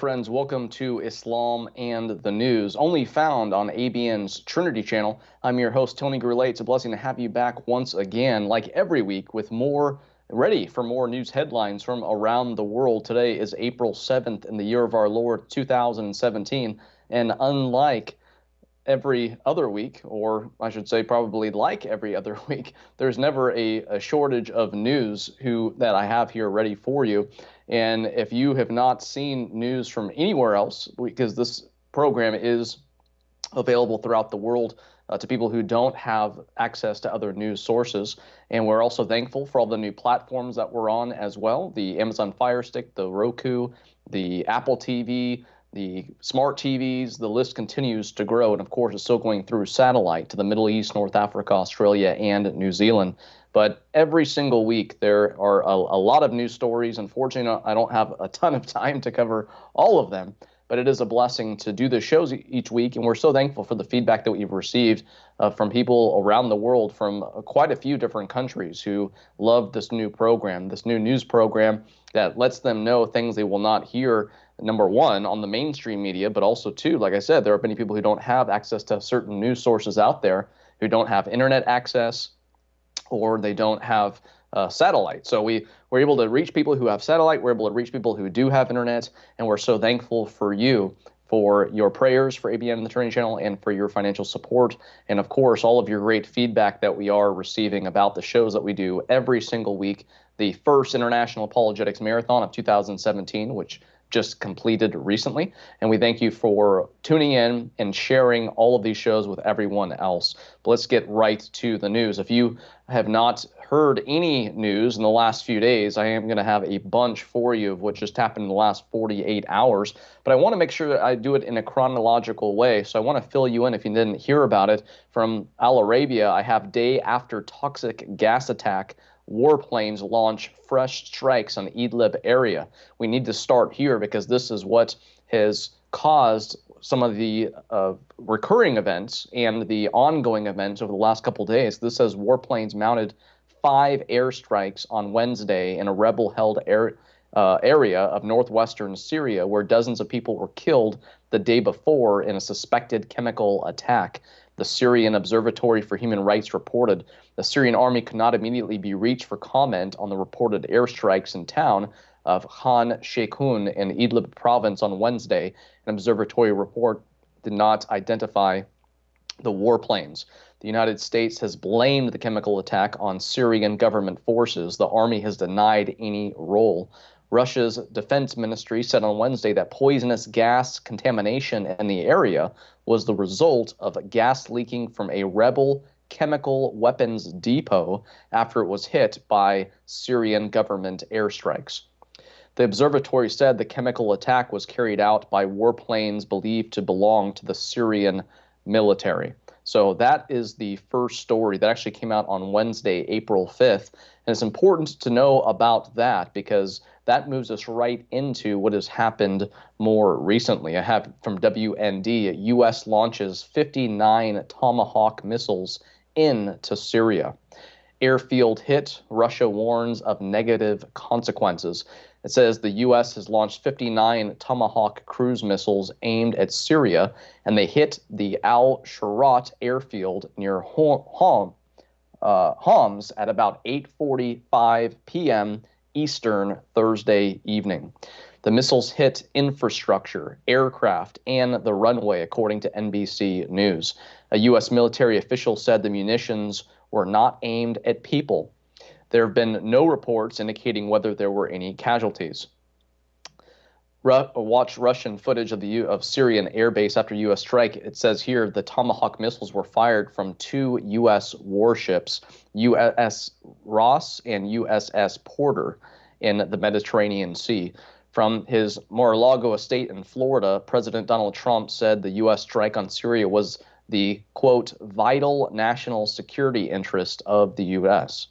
friends. Welcome to Islam and the News, only found on ABN's Trinity channel. I'm your host, Tony Goulet. It's a blessing to have you back once again, like every week, with ready for more news headlines from around the world. Today is April 7th in the year of our Lord, 2017. And unlike every other week, or I should say probably like every other week, there's never a shortage of news that I have here ready for you. And if you have not seen news from anywhere else, because this program is available throughout the world to people who don't have access to other news sources. And we're also thankful for all the new platforms that we're on as well, the Amazon Fire Stick, the Roku, the Apple TV, the smart TVs. The list continues to grow, and of course, it's still going through satellite to the Middle East, North Africa, Australia, and New Zealand. But every single week, there are a lot of news stories. Unfortunately, I don't have a ton of time to cover all of them, but it is a blessing to do the shows each week, and we're so thankful for the feedback that we've received from people around the world, from quite a few different countries, who love this new program, this new news program that lets them know things they will not hear, number one, on the mainstream media, but also, two, like I said, there are many people who don't have access to certain news sources out there, who don't have internet access, or they don't have satellite. So we're able to reach people who have satellite. We're able to reach people who do have internet, and we're so thankful for you, for your prayers for ABN and the Trinity channel, and for your financial support, and of course all of your great feedback that we are receiving about the shows that we do every single week. The first International Apologetics Marathon of 2017, which just completed recently, and we thank you for tuning in and sharing all of these shows with everyone else. But let's get right to the news. If you have not heard any news in the last few days, I am going to have a bunch for you of what just happened in the last 48 hours, but I want to make sure that I do it in a chronological way. So I want to fill you in if you didn't hear about it. From Al Arabia, I have day after toxic gas attack, warplanes launch fresh strikes on Idlib area. We need to start here because this is what has caused some of the recurring events and the ongoing events over the last couple of days. This says warplanes mounted 5 airstrikes on Wednesday in a rebel-held area of northwestern Syria, where dozens of people were killed the day before in a suspected chemical attack. The Syrian Observatory for Human Rights reported the Syrian army could not immediately be reached for comment on the reported airstrikes in town of Khan Sheikhoun in Idlib province on Wednesday. An observatory report did not identify the warplanes. The United States has blamed the chemical attack on Syrian government forces. The army has denied any role. Russia's defense ministry said on Wednesday that poisonous gas contamination in the area was the result of gas leaking from a rebel chemical weapons depot after it was hit by Syrian government airstrikes. The observatory said the chemical attack was carried out by warplanes believed to belong to the Syrian military. So that is the first story that actually came out on Wednesday, April 5th. And it's important to know about that because that moves us right into what has happened more recently. I have from WND, U.S. launches 59 Tomahawk missiles into Syria. Airfield hit, Russia warns of negative consequences. It says the U.S. has launched 59 Tomahawk cruise missiles aimed at Syria, and they hit the Al-Sharat airfield near Homs at about 8:45 p.m. Eastern Thursday evening. The missiles hit infrastructure, aircraft, and the runway, according to NBC News. A U.S. military official said the munitions were not aimed at people. There have been no reports indicating whether there were any casualties. Watch Russian footage of Syrian airbase after U.S. strike. It says here the Tomahawk missiles were fired from 2 U.S. warships, USS Ross and USS Porter, in the Mediterranean Sea. From his Mar-a-Lago estate in Florida, President Donald Trump said the U.S. strike on Syria was the, quote, vital national security interest of the U.S.,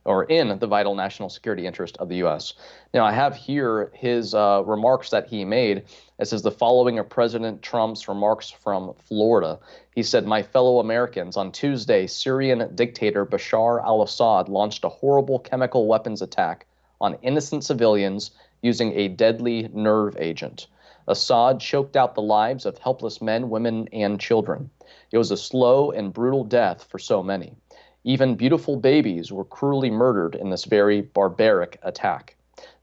or in the vital national security interest of the U.S. Now, I have here his remarks that he made. It says the following are President Trump's remarks from Florida. He said, "My fellow Americans, on Tuesday, Syrian dictator Bashar al-Assad launched a horrible chemical weapons attack on innocent civilians using a deadly nerve agent. Assad choked out the lives of helpless men, women, and children. It was a slow and brutal death for so many. Even beautiful babies were cruelly murdered in this very barbaric attack.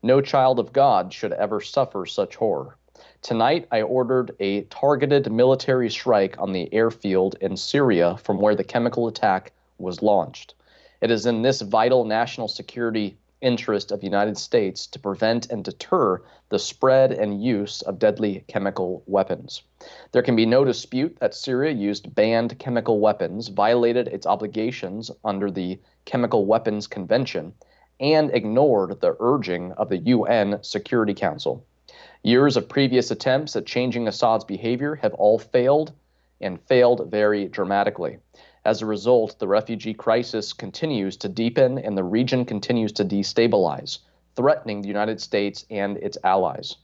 No child of God should ever suffer such horror. Tonight, I ordered a targeted military strike on the airfield in Syria from where the chemical attack was launched. It is in this vital national security interest of the United States to prevent and deter the spread and use of deadly chemical weapons. There can be no dispute that Syria used banned chemical weapons, violated its obligations under the Chemical Weapons Convention, and ignored the urging of the UN Security Council. Years of previous attempts at changing Assad's behavior have all failed, and failed very dramatically. As a result, the refugee crisis continues to deepen and the region continues to destabilize, threatening the United States and its allies.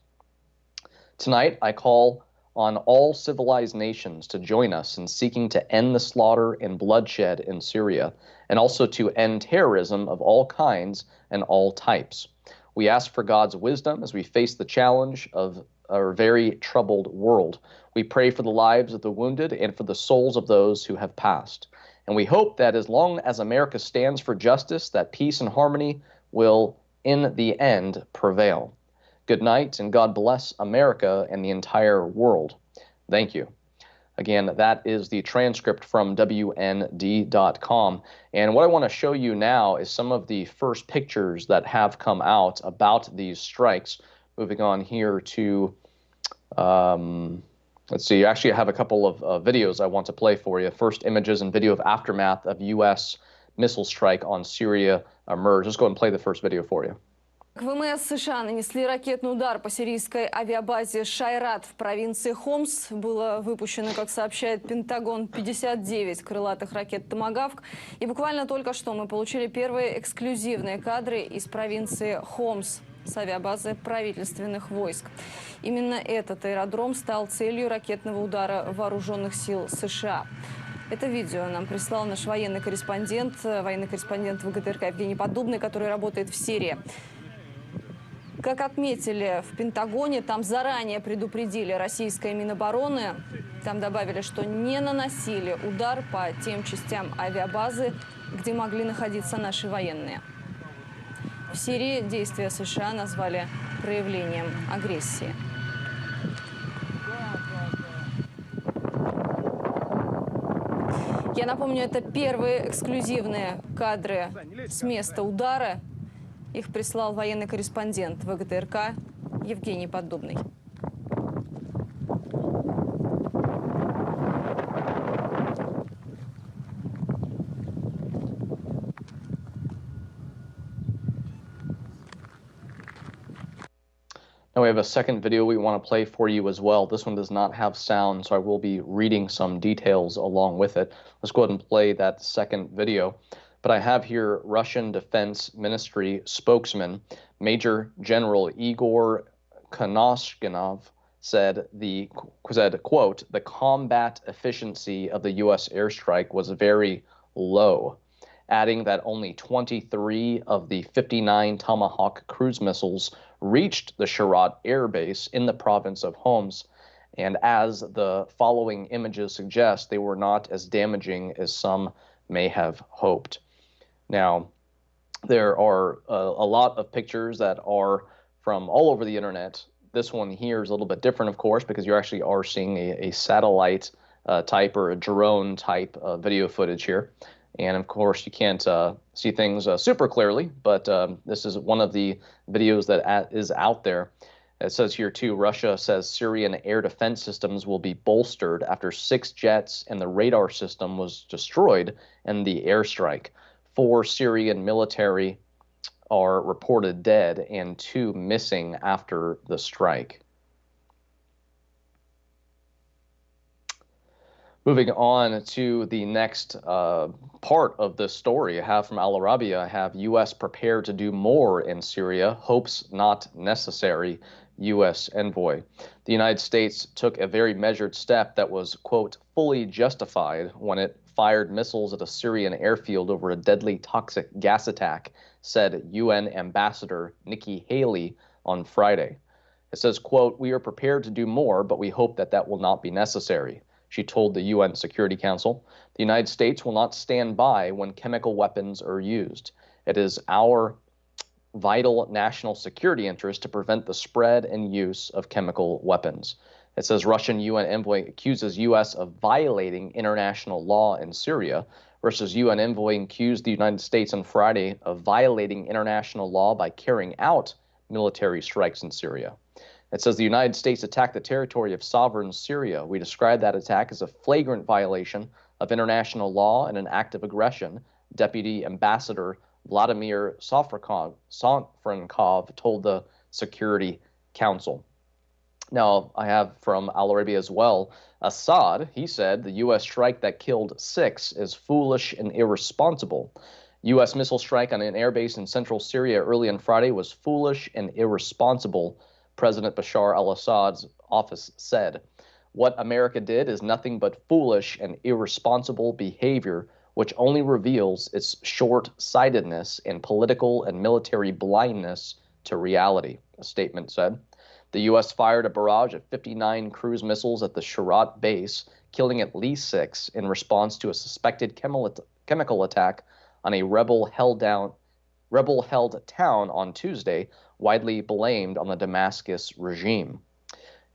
Tonight, I call on all civilized nations to join us in seeking to end the slaughter and bloodshed in Syria, and also to end terrorism of all kinds and all types. We ask for God's wisdom as we face the challenge of our very troubled world. We pray for the lives of the wounded and for the souls of those who have passed. And we hope that as long as America stands for justice, that peace and harmony will, in the end, prevail. Good night, and God bless America and the entire world. Thank you. Again, that is the transcript from WND.com. And what I want to show you now is some of the first pictures that have come out about these strikes. Moving on here to, let's see, actually I have a couple of videos I want to play for you. First, images and video of aftermath of U.S. missile strike on Syria emerge. Let's go ahead and play the first video for you. ВМС США нанесли ракетный удар по сирийской авиабазе Шайрат в провинции Хомс. Было выпущено, как сообщает Пентагон, 59 крылатых ракет «Томагавк». И буквально только что мы получили первые эксклюзивные кадры из провинции Хомс с авиабазы правительственных войск. Именно этот аэродром стал целью ракетного удара вооруженных сил США. Это видео нам прислал наш военный корреспондент ВГТРК Евгений Поддубный, который работает в Сирии. Как отметили в Пентагоне, там заранее предупредили российское Минобороны. Там добавили, что не наносили удар по тем частям авиабазы, где могли находиться наши военные. В Сирии действия США назвали проявлением агрессии. Я напомню, это первые эксклюзивные кадры с места удара. Их прислал военный корреспондент ВГТРК Евгений Поддубный. Now we have a second video we want to play for you as well. This one does not have sound, so I will be reading some details along with it. Let's go ahead and play that second video. But I have here Russian Defense Ministry spokesman, Major General Igor Konoshkinov, said, quote, the combat efficiency of the U.S. airstrike was very low, adding that only 23 of the 59 Tomahawk cruise missiles reached the Sharat Air Base in the province of Homs, and as the following images suggest, they were not as damaging as some may have hoped. Now, there are a lot of pictures that are from all over the internet. This one here is a little bit different, of course, because you actually are seeing a satellite type or a drone type video footage here. And of course, you can't see things super clearly, but this is one of the videos that is out there. It says here, too, Russia says Syrian air defense systems will be bolstered after 6 jets and the radar system was destroyed in the airstrike. 4 Syrian military are reported dead and 2 missing after the strike. Moving on to the next part of this story I have from Al Arabiya, I have U.S. prepared to do more in Syria, hopes not necessary, U.S. envoy. The United States took a very measured step that was, quote, fully justified when it fired missiles at a Syrian airfield over a deadly toxic gas attack, said UN Ambassador Nikki Haley on Friday. It says, quote, "We are prepared to do more, but we hope that that will not be necessary," she told the UN Security Council. "The United States will not stand by when chemical weapons are used. It is our vital national security interest to prevent the spread and use of chemical weapons." It says Russian UN envoy accuses U.S. of violating international law in Syria, versus UN envoy accused the United States on Friday of violating international law by carrying out military strikes in Syria. It says the United States attacked the territory of sovereign Syria. "We describe that attack as a flagrant violation of international law and an act of aggression," Deputy Ambassador Vladimir Sofronkov told the Security Council. Now, I have from Al Arabiya as well, Assad, he said the U.S. strike that killed 6 is foolish and irresponsible. U.S. missile strike on an airbase in central Syria early on Friday was foolish and irresponsible, President Bashar al-Assad's office said. "What America did is nothing but foolish and irresponsible behavior, which only reveals its short-sightedness and political and military blindness to reality," a statement said. The U.S. fired a barrage of 59 cruise missiles at the Sharat base, killing at least 6 in response to a suspected chemical attack on a rebel-held town on Tuesday, widely blamed on the Damascus regime.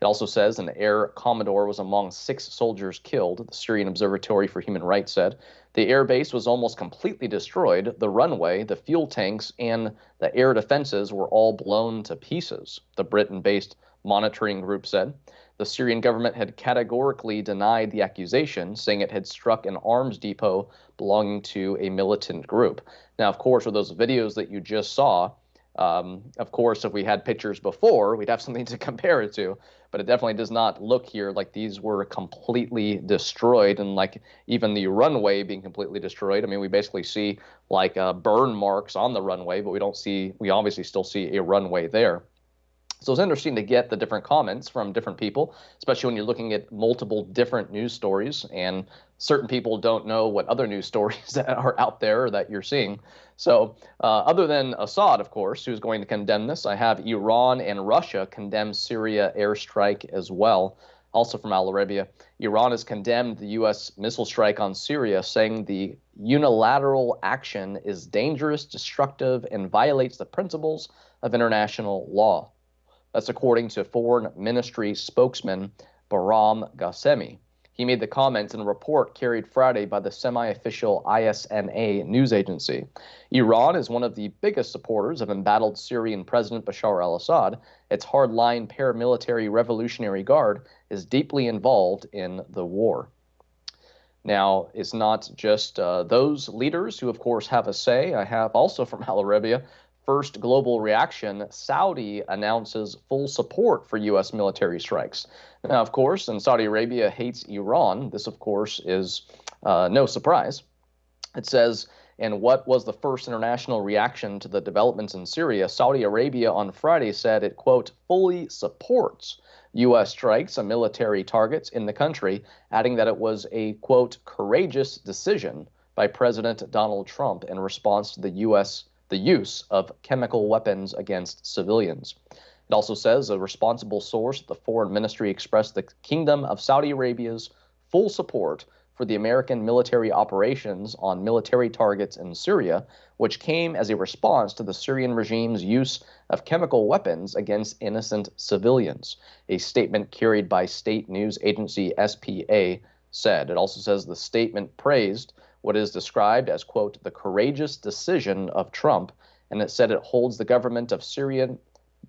It also says an air commodore was among 6 soldiers killed, the Syrian Observatory for Human Rights said. The air base was almost completely destroyed. The runway, the fuel tanks, and the air defenses were all blown to pieces, the Britain-based monitoring group said. The Syrian government had categorically denied the accusation, saying it had struck an arms depot belonging to a militant group. Now, of course, with those videos that you just saw, of course, if we had pictures before, we'd have something to compare it to, but it definitely does not look here like these were completely destroyed, and like even the runway being completely destroyed. I mean, we basically see like burn marks on the runway, but we obviously still see a runway there. So it's interesting to get the different comments from different people, especially when you're looking at multiple different news stories, and certain people don't know what other news stories that are out there that you're seeing. So other than Assad, of course, who's going to condemn this, I have Iran and Russia condemn Syria airstrike as well. Also from Al Arabiya, Iran has condemned the U.S. missile strike on Syria, saying the unilateral action is dangerous, destructive, and violates the principles of international law. That's according to Foreign Ministry spokesman Bahram Ghasemi. He made the comments in a report carried Friday by the semi-official ISNA news agency. Iran is one of the biggest supporters of embattled Syrian President Bashar al-Assad. Its hardline paramilitary Revolutionary Guard is deeply involved in the war. Now, it's not just those leaders who, of course, have a say. I have also from Al Arabiya, first global reaction, Saudi announces full support for U.S. military strikes. Now, of course, and Saudi Arabia hates Iran. This, of course, is no surprise. It says, in what was the first international reaction to the developments in Syria, Saudi Arabia on Friday said it, quote, fully supports U.S. strikes on military targets in the country, adding that it was a, quote, courageous decision by President Donald Trump in response to the use of chemical weapons against civilians. It also says a responsible source at the Foreign Ministry expressed the Kingdom of Saudi Arabia's full support for the American military operations on military targets in Syria, which came as a response to the Syrian regime's use of chemical weapons against innocent civilians. A statement carried by state news agency SPA said. It also says the statement praised what is described as, quote, the courageous decision of Trump, and it said it holds the government of Syrian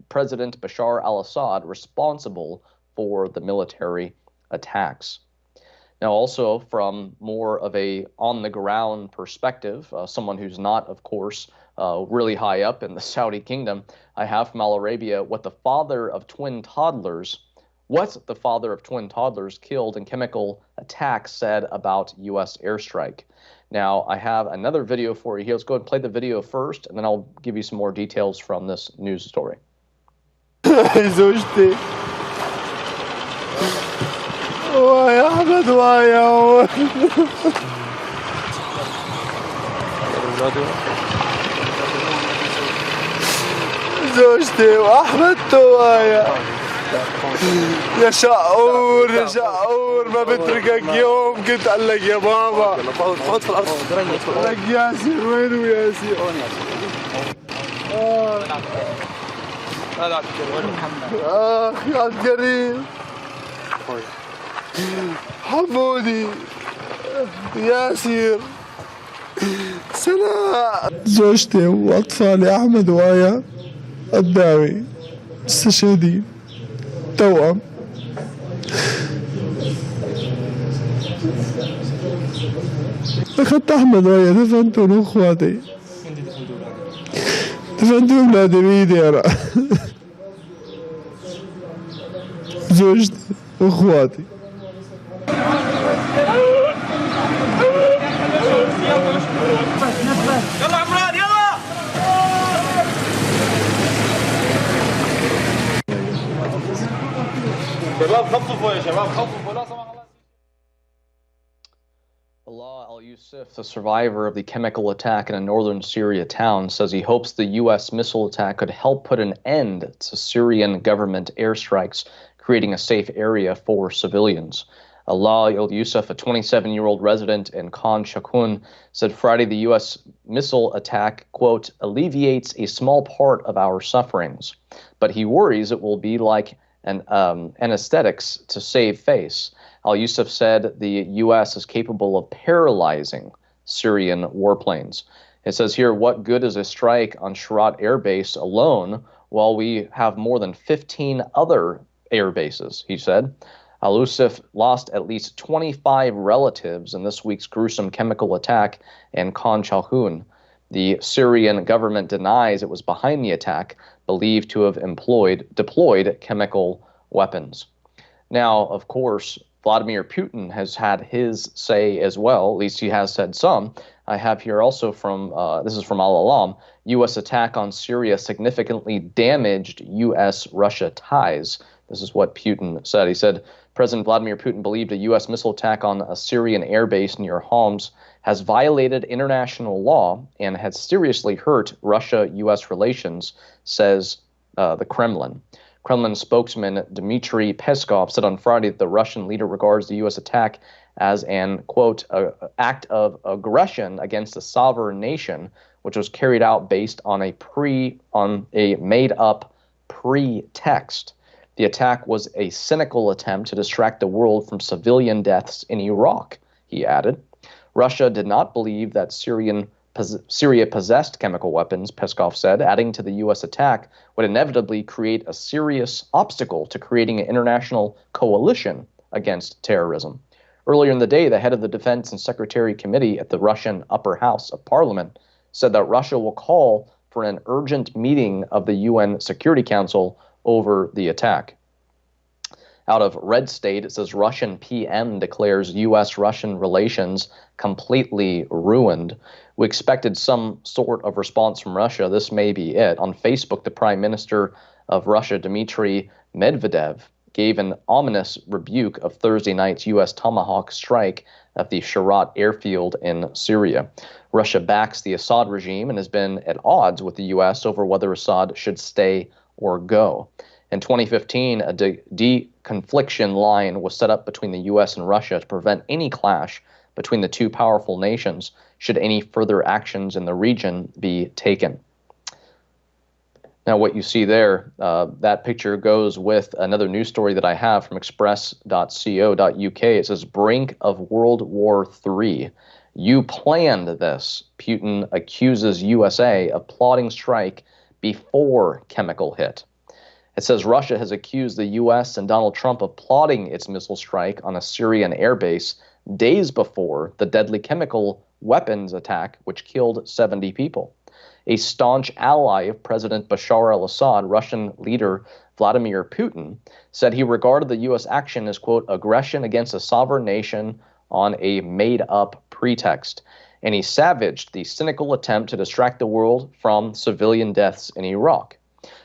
President Bashar al-Assad responsible for the military attacks. Now, also from more of a on-the-ground perspective, someone who's not, of course, really high up in the Saudi kingdom, I have from Al Arabiya what the father of twin toddlers killed in chemical attacks said about U.S. airstrike. Now, I have another video for you here. Let's go ahead and play the video first, and then I'll give you some more details from this news story. زوجتي واحمد توايا يا شعور يا شعور ما بتركك يوم كنت قال لك يا بابا خد في الارض لك ياسر وينه ياسر اخ يا الكريم حمودي ياسر سلام زوجتي واطفالي احمد وايا قدامي مستشهدين توأم أخذت أحمد ويا دفنتهم وإخواتي دفنت أولادي بإيدي أنا زوجتي وإخواتي يلا عمران يلا شباب خففوا يا شباب خففوا لا سمح الله. Allah al-Yusuf, the survivor of the chemical attack in a northern Syria town, says he hopes the U.S. missile attack could help put an end to Syrian government airstrikes, creating a safe area for civilians. Allah al-Yusuf, a 27-year-old resident in Khan Shakun, said Friday the U.S. missile attack, quote, alleviates a small part of our sufferings, but he worries it will be like an anesthetics to save face. Al-Yusuf said the U.S. is capable of paralyzing Syrian warplanes. It says here, what good is a strike on Sharat Air Base alone while we have more than 15 other air bases, he said. Al-Yusuf lost at least 25 relatives in this week's gruesome chemical attack in Khan Shakun. The Syrian government denies it was behind the attack, believed to have deployed chemical weapons. Now, of course, Vladimir Putin has had his say as well, at least he has said some. I have here also from, this is from Al-Alam, U.S. attack on Syria significantly damaged U.S.-Russia ties. This is what Putin said. He said, President Vladimir Putin believed a U.S. missile attack on a Syrian airbase near Homs has violated international law and has seriously hurt Russia-U.S. relations, says the Kremlin. Kremlin spokesman Dmitry Peskov said on Friday that the Russian leader regards the U.S. attack as an, quote, act of aggression against a sovereign nation, which was carried out based on a made-up pretext. The attack was a cynical attempt to distract the world from civilian deaths in Iraq, he added. Russia did not believe that Syria possessed chemical weapons, Peskov said, adding to the U.S. attack would inevitably create a serious obstacle to creating an international coalition against terrorism. Earlier in the day, the head of the Defense and Secretary Committee at the Russian Upper House of Parliament said that Russia will call for an urgent meeting of the UN Security Council over the attack. Out of Red State, it says Russian PM declares U.S.-Russian relations completely ruined. We expected some sort of response from Russia. This may be it. On Facebook, the Prime Minister of Russia, Dmitry Medvedev, gave an ominous rebuke of Thursday night's U.S. Tomahawk strike at the Sharat airfield in Syria. Russia backs the Assad regime and has been at odds with the U.S. over whether Assad should stay or go. In 2015, a deconfliction line was set up between the U.S. and Russia to prevent any clash between the two powerful nations should any further actions in the region be taken. Now, what you see there, that picture goes with another news story that I have from express.co.uk. It says, brink of World War III. You planned this. Putin accuses USA of plotting strike before chemical hit. It says Russia has accused the U.S. and Donald Trump of plotting its missile strike on a Syrian airbase days before the deadly chemical weapons attack, which killed 70 people. A staunch ally of President Bashar al-Assad, Russian leader Vladimir Putin, said he regarded the U.S. action as, quote, aggression against a sovereign nation on a made-up pretext. And he savaged the cynical attempt to distract the world from civilian deaths in Iraq.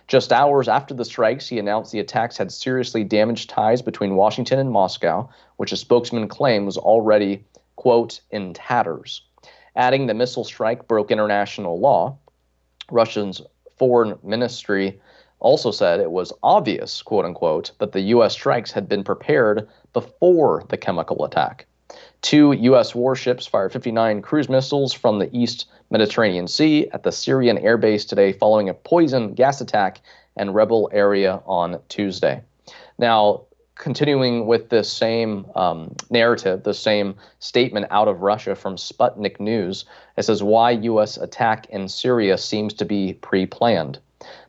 Just hours after the strikes, he announced the attacks had seriously damaged ties between Washington and Moscow, which a spokesman claimed was already, quote, in tatters. Adding the missile strike broke international law. Russia's foreign ministry also said it was obvious, quote unquote, that the U.S. strikes had been prepared before the chemical attack. 2 U.S. warships fired 59 cruise missiles from the East Mediterranean Sea at the Syrian airbase today following a poison gas attack in rebel area on Tuesday. Now, continuing with this same narrative, the same statement out of Russia from Sputnik News, it says why U.S. attack in Syria seems to be pre-planned.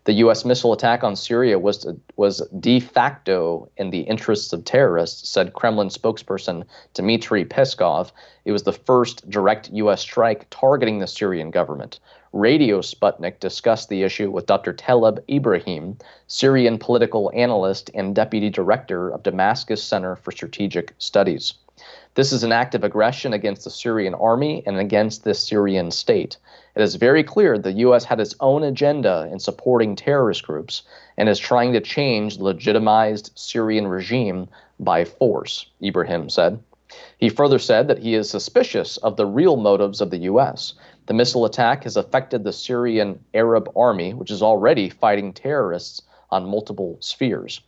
The U.S. missile attack on Syria was de facto in the interests of terrorists, said Kremlin spokesperson Dmitry Peskov. It was the first direct U.S. strike targeting the Syrian government. Radio Sputnik discussed the issue with Dr. Taleb Ibrahim, Syrian political analyst and deputy director of Damascus Center for Strategic Studies. This is an act of aggression against the Syrian army and against the Syrian state. It is very clear the U.S. had its own agenda in supporting terrorist groups and is trying to change the legitimized Syrian regime by force, Ibrahim said. He further said that he is suspicious of the real motives of the U.S. The missile attack has affected the Syrian Arab army, which is already fighting terrorists on multiple spheres.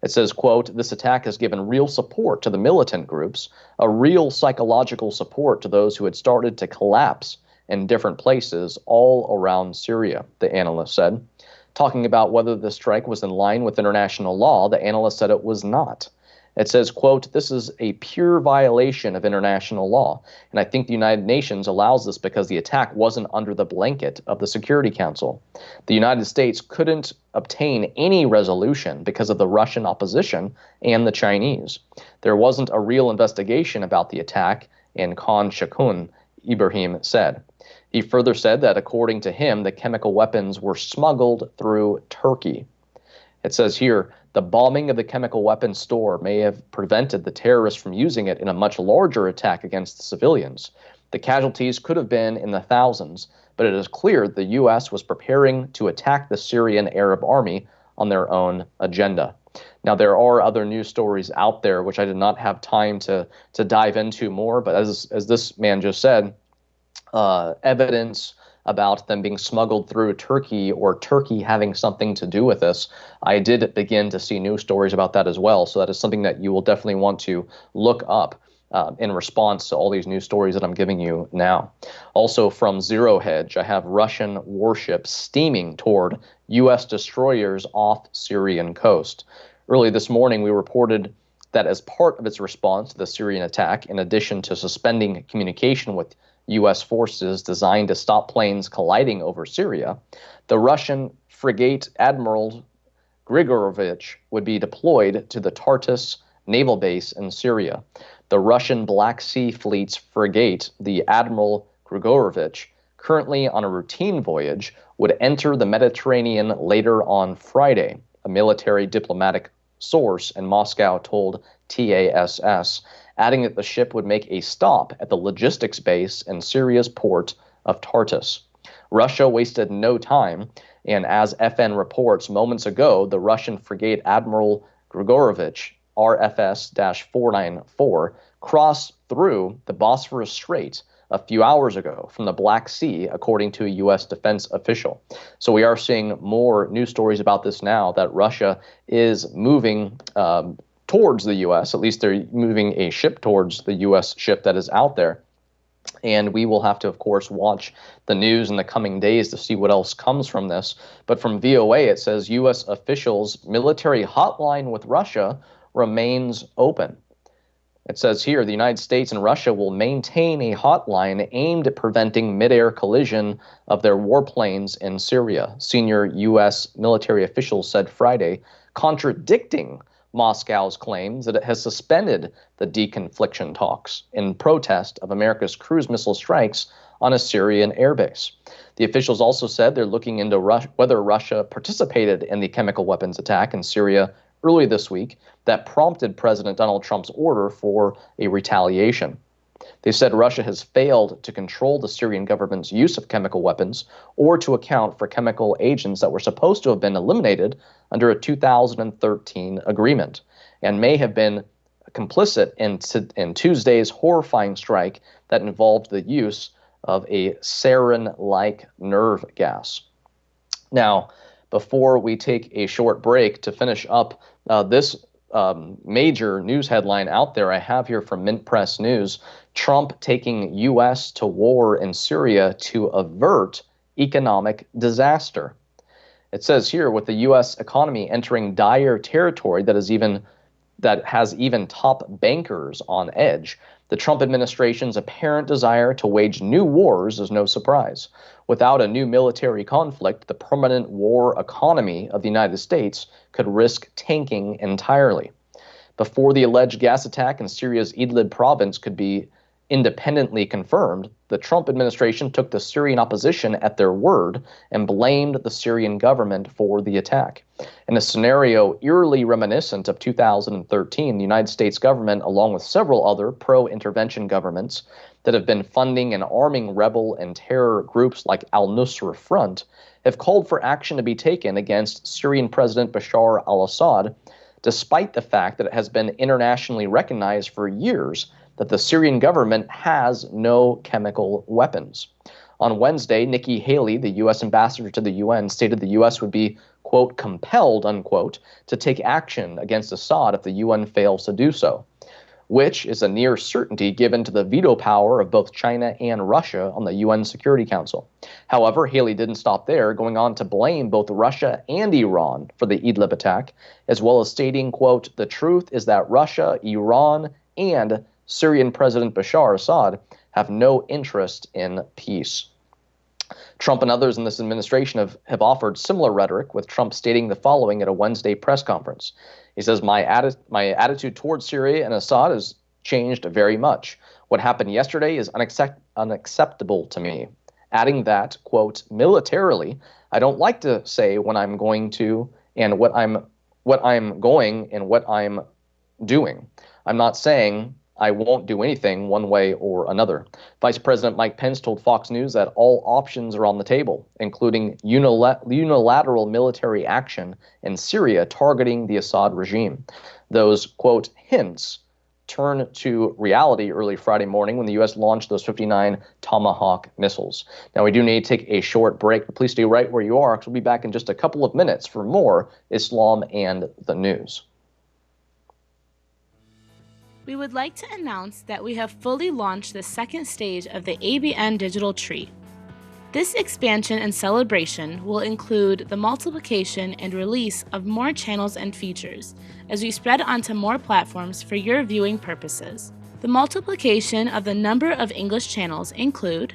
It says, quote, this attack has given real support to the militant groups, a real psychological support to those who had started to collapse in different places all around Syria, the analyst said. Talking about whether the strike was in line with international law, the analyst said it was not. It says, quote, this is a pure violation of international law, and I think the United Nations allows this because the attack wasn't under the blanket of the Security Council. The United States couldn't obtain any resolution because of the Russian opposition and the Chinese. There wasn't a real investigation about the attack in Khan Shaykhun, Ibrahim said. He further said that according to him, the chemical weapons were smuggled through Turkey. It says here, the bombing of the chemical weapons store may have prevented the terrorists from using it in a much larger attack against the civilians. The casualties could have been in the thousands, but it is clear the U.S. was preparing to attack the Syrian Arab army on their own agenda. Now, there are other news stories out there which I did not have time to dive into more, but as this man just said, evidence about them being smuggled through Turkey or Turkey having something to do with this. I did begin to see news stories about that as well. So that is something that you will definitely want to look up in response to all these news stories that I'm giving you now. Also from Zero Hedge, I have Russian warships steaming toward U.S. destroyers off Syrian coast. Early this morning, we reported that as part of its response to the Syrian attack, in addition to suspending communication with U.S. forces designed to stop planes colliding over Syria, the Russian frigate Admiral Grigorovich would be deployed to the Tartus naval base in Syria. The Russian Black Sea Fleet's frigate, the Admiral Grigorovich, currently on a routine voyage, would enter the Mediterranean later on Friday, a military diplomatic source in Moscow told TASS, adding that the ship would make a stop at the logistics base in Syria's port of Tartus. Russia wasted no time, and as FN reports moments ago, the Russian frigate Admiral Grigorovich, RFS-494, crossed through the Bosphorus Strait a few hours ago from the Black Sea, according to a U.S. defense official. So we are seeing more news stories about this now, that Russia is moving towards the U.S. At least they're moving a ship towards the U.S. ship that is out there. And we will have to, of course, watch the news in the coming days to see what else comes from this. But from VOA, it says U.S. officials' military hotline with Russia remains open. It says here, the United States and Russia will maintain a hotline aimed at preventing mid-air collision of their warplanes in Syria, senior U.S. military officials said Friday, contradicting Moscow's claims that it has suspended the deconfliction talks in protest of America's cruise missile strikes on a Syrian airbase. The officials also said they're looking into whether Russia participated in the chemical weapons attack in Syria early this week that prompted President Donald Trump's order for a retaliation. They said Russia has failed to control the Syrian government's use of chemical weapons or to account for chemical agents that were supposed to have been eliminated under a 2013 agreement and may have been complicit in Tuesday's horrifying strike that involved the use of a sarin-like nerve gas. Now, before we take a short break to finish up this major news headline out there I have here from Mint Press News. Trump taking U.S. to war in Syria to avert economic disaster. It says here, with the U.S. economy entering dire territory that has even top bankers on edge, the Trump administration's apparent desire to wage new wars is no surprise. Without a new military conflict, the permanent war economy of the United States could risk tanking entirely. Before the alleged gas attack in Syria's Idlib province could be independently confirmed, the Trump administration took the Syrian opposition at their word and blamed the Syrian government for the attack. In a scenario eerily reminiscent of 2013, the United States government, along with several other pro-intervention governments that have been funding and arming rebel and terror groups like al-Nusra Front, have called for action to be taken against Syrian President Bashar al-Assad, despite the fact that it has been internationally recognized for years that the Syrian government has no chemical weapons. On Wednesday, Nikki Haley, the U.S. ambassador to the UN, stated the U.S. would be, quote, compelled, unquote, to take action against Assad if the UN fails to do so, which is a near certainty given to the veto power of both China and Russia on the UN Security Council. However, Haley didn't stop there, going on to blame both Russia and Iran for the Idlib attack, as well as stating, quote, the truth is that Russia, Iran, and Syrian President Bashar Assad have no interest in peace. Trump and others in this administration have offered similar rhetoric, with Trump stating the following at a Wednesday press conference. He says, my attitude towards Syria and Assad has changed very much. What happened yesterday is unacceptable to me. Adding that, quote, militarily, I don't like to say when I'm going to and what I'm going and what I'm doing. I'm not saying I won't do anything one way or another. Vice President Mike Pence told Fox News that all options are on the table, including unilateral military action in Syria targeting the Assad regime. Those, quote, hints turned to reality early Friday morning when the U.S. launched those 59 Tomahawk missiles. Now, we do need to take a short break, but please stay right where you are, because we'll be back in just a couple of minutes for more Islam and the News. We would like to announce that we have fully launched the second stage of the ABN Digital Tree. This expansion and celebration will include the multiplication and release of more channels and features as we spread onto more platforms for your viewing purposes. The multiplication of the number of English channels include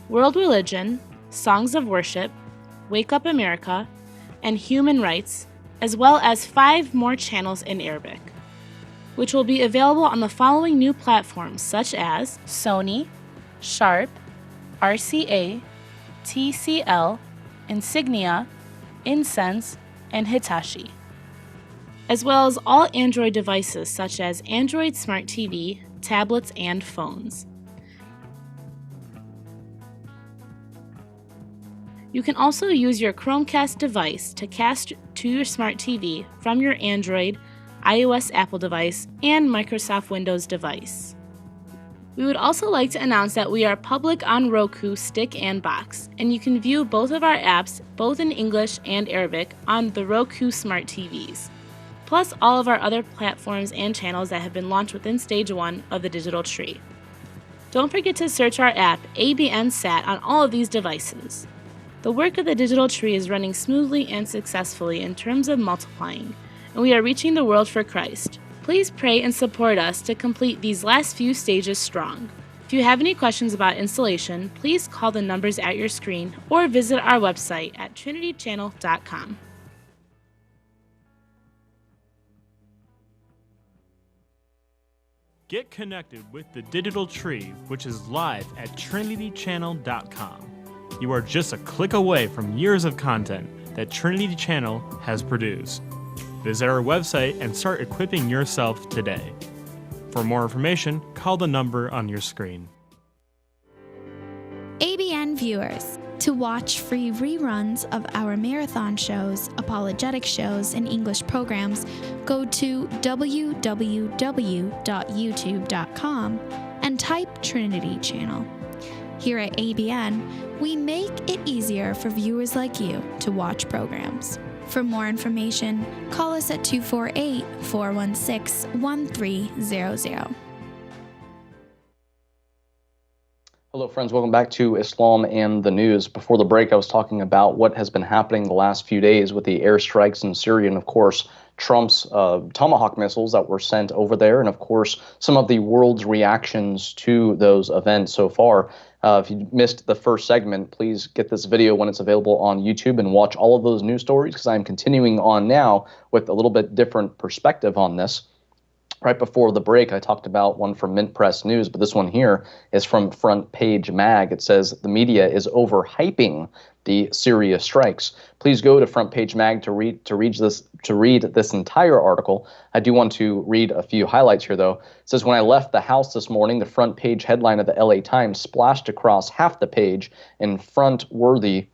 World Religion, Songs of Worship, Wake Up America, and Human Rights, as well as 5 more channels in Arabic, which will be available on the following new platforms such as Sony, Sharp, RCA, TCL, Insignia, Incense, and Hitachi, as well as all Android devices such as Android Smart TV, tablets, and phones. You can also use your Chromecast device to cast to your smart TV from your Android, iOS Apple device, and Microsoft Windows device. We would also like to announce that we are public on Roku, Stick, and Box, and you can view both of our apps, both in English and Arabic, on the Roku Smart TVs, plus all of our other platforms and channels that have been launched within Stage 1 of the Digital Tree. Don't forget to search our app, ABN Sat, on all of these devices. The work of the Digital Tree is running smoothly and successfully in terms of multiplying, and we are reaching the world for Christ. Please pray and support us to complete these last few stages strong. If you have any questions about installation, please call the numbers at your screen or visit our website at trinitychannel.com. Get connected with the Digital Tree, which is live at trinitychannel.com. You are just a click away from years of content that Trinity Channel has produced. Visit our website and start equipping yourself today. For more information, call the number on your screen. ABN viewers, to watch free reruns of our marathon shows, apologetic shows, and English programs, go to www.youtube.com and type Trinity Channel. Here at ABN, we make it easier for viewers like you to watch programs. For more information, call us at 248-416-1300. Hello, friends. Welcome back to Islam and the News. Before the break, I was talking about what has been happening the last few days with the airstrikes in Syria and, of course, Trump's Tomahawk missiles that were sent over there, and, of course, some of the world's reactions to those events so far. If you missed the first segment, please get this video when it's available on YouTube and watch all of those news stories, because I'm continuing on now with a little bit different perspective on this. Right before the break, I talked about one from Mint Press News, but this one here is from Front Page Mag. It says the media is overhyping the Syria strikes. Please go to Front Page Mag to read this entire article. I do want to read a few highlights here, though. It says, when I left the house this morning, the front page headline of the LA Times splashed across half the page in front worthy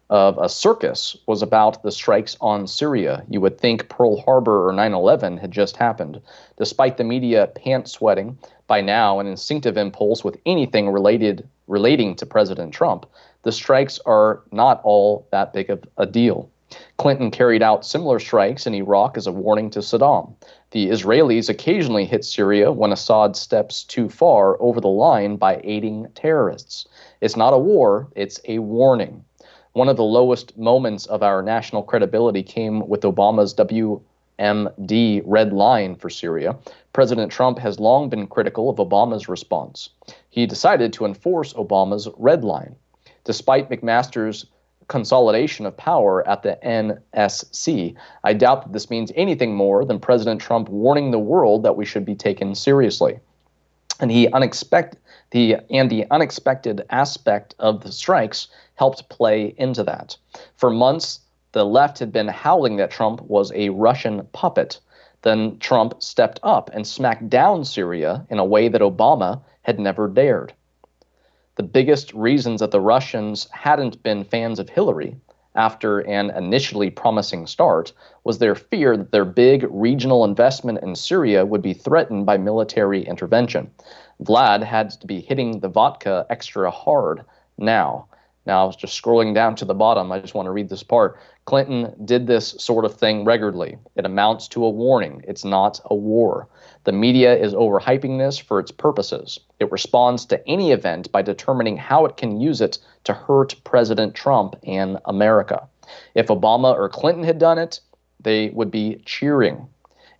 of a circus was about the strikes on Syria. You would think Pearl Harbor or 9/11 had just happened. Despite the media pant-sweating by now an instinctive impulse with anything relating to President Trump, the strikes are not all that big of a deal. Clinton carried out similar strikes in Iraq as a warning to Saddam. The Israelis occasionally hit Syria when Assad steps too far over the line by aiding terrorists. It's not a war, it's a warning. One of the lowest moments of our national credibility came with Obama's WMD red line for Syria. President Trump has long been critical of Obama's response. He decided to enforce Obama's red line. Despite McMaster's consolidation of power at the NSC, I doubt that this means anything more than President Trump warning the world that we should be taken seriously. And the unexpected aspect of the strikes helped play into that. For months, the left had been howling that Trump was a Russian puppet. Then Trump stepped up and smacked down Syria in a way that Obama had never dared. The biggest reasons that the Russians hadn't been fans of Hillary after an initially promising start was their fear that their big regional investment in Syria would be threatened by military intervention. Vlad had to be hitting the vodka extra hard now. Now, I was just scrolling down to the bottom. I just want to read this part. Clinton did this sort of thing regularly. It amounts to a warning. It's not a war. The media is overhyping this for its purposes. It responds to any event by determining how it can use it to hurt President Trump and America. If Obama or Clinton had done it, they would be cheering.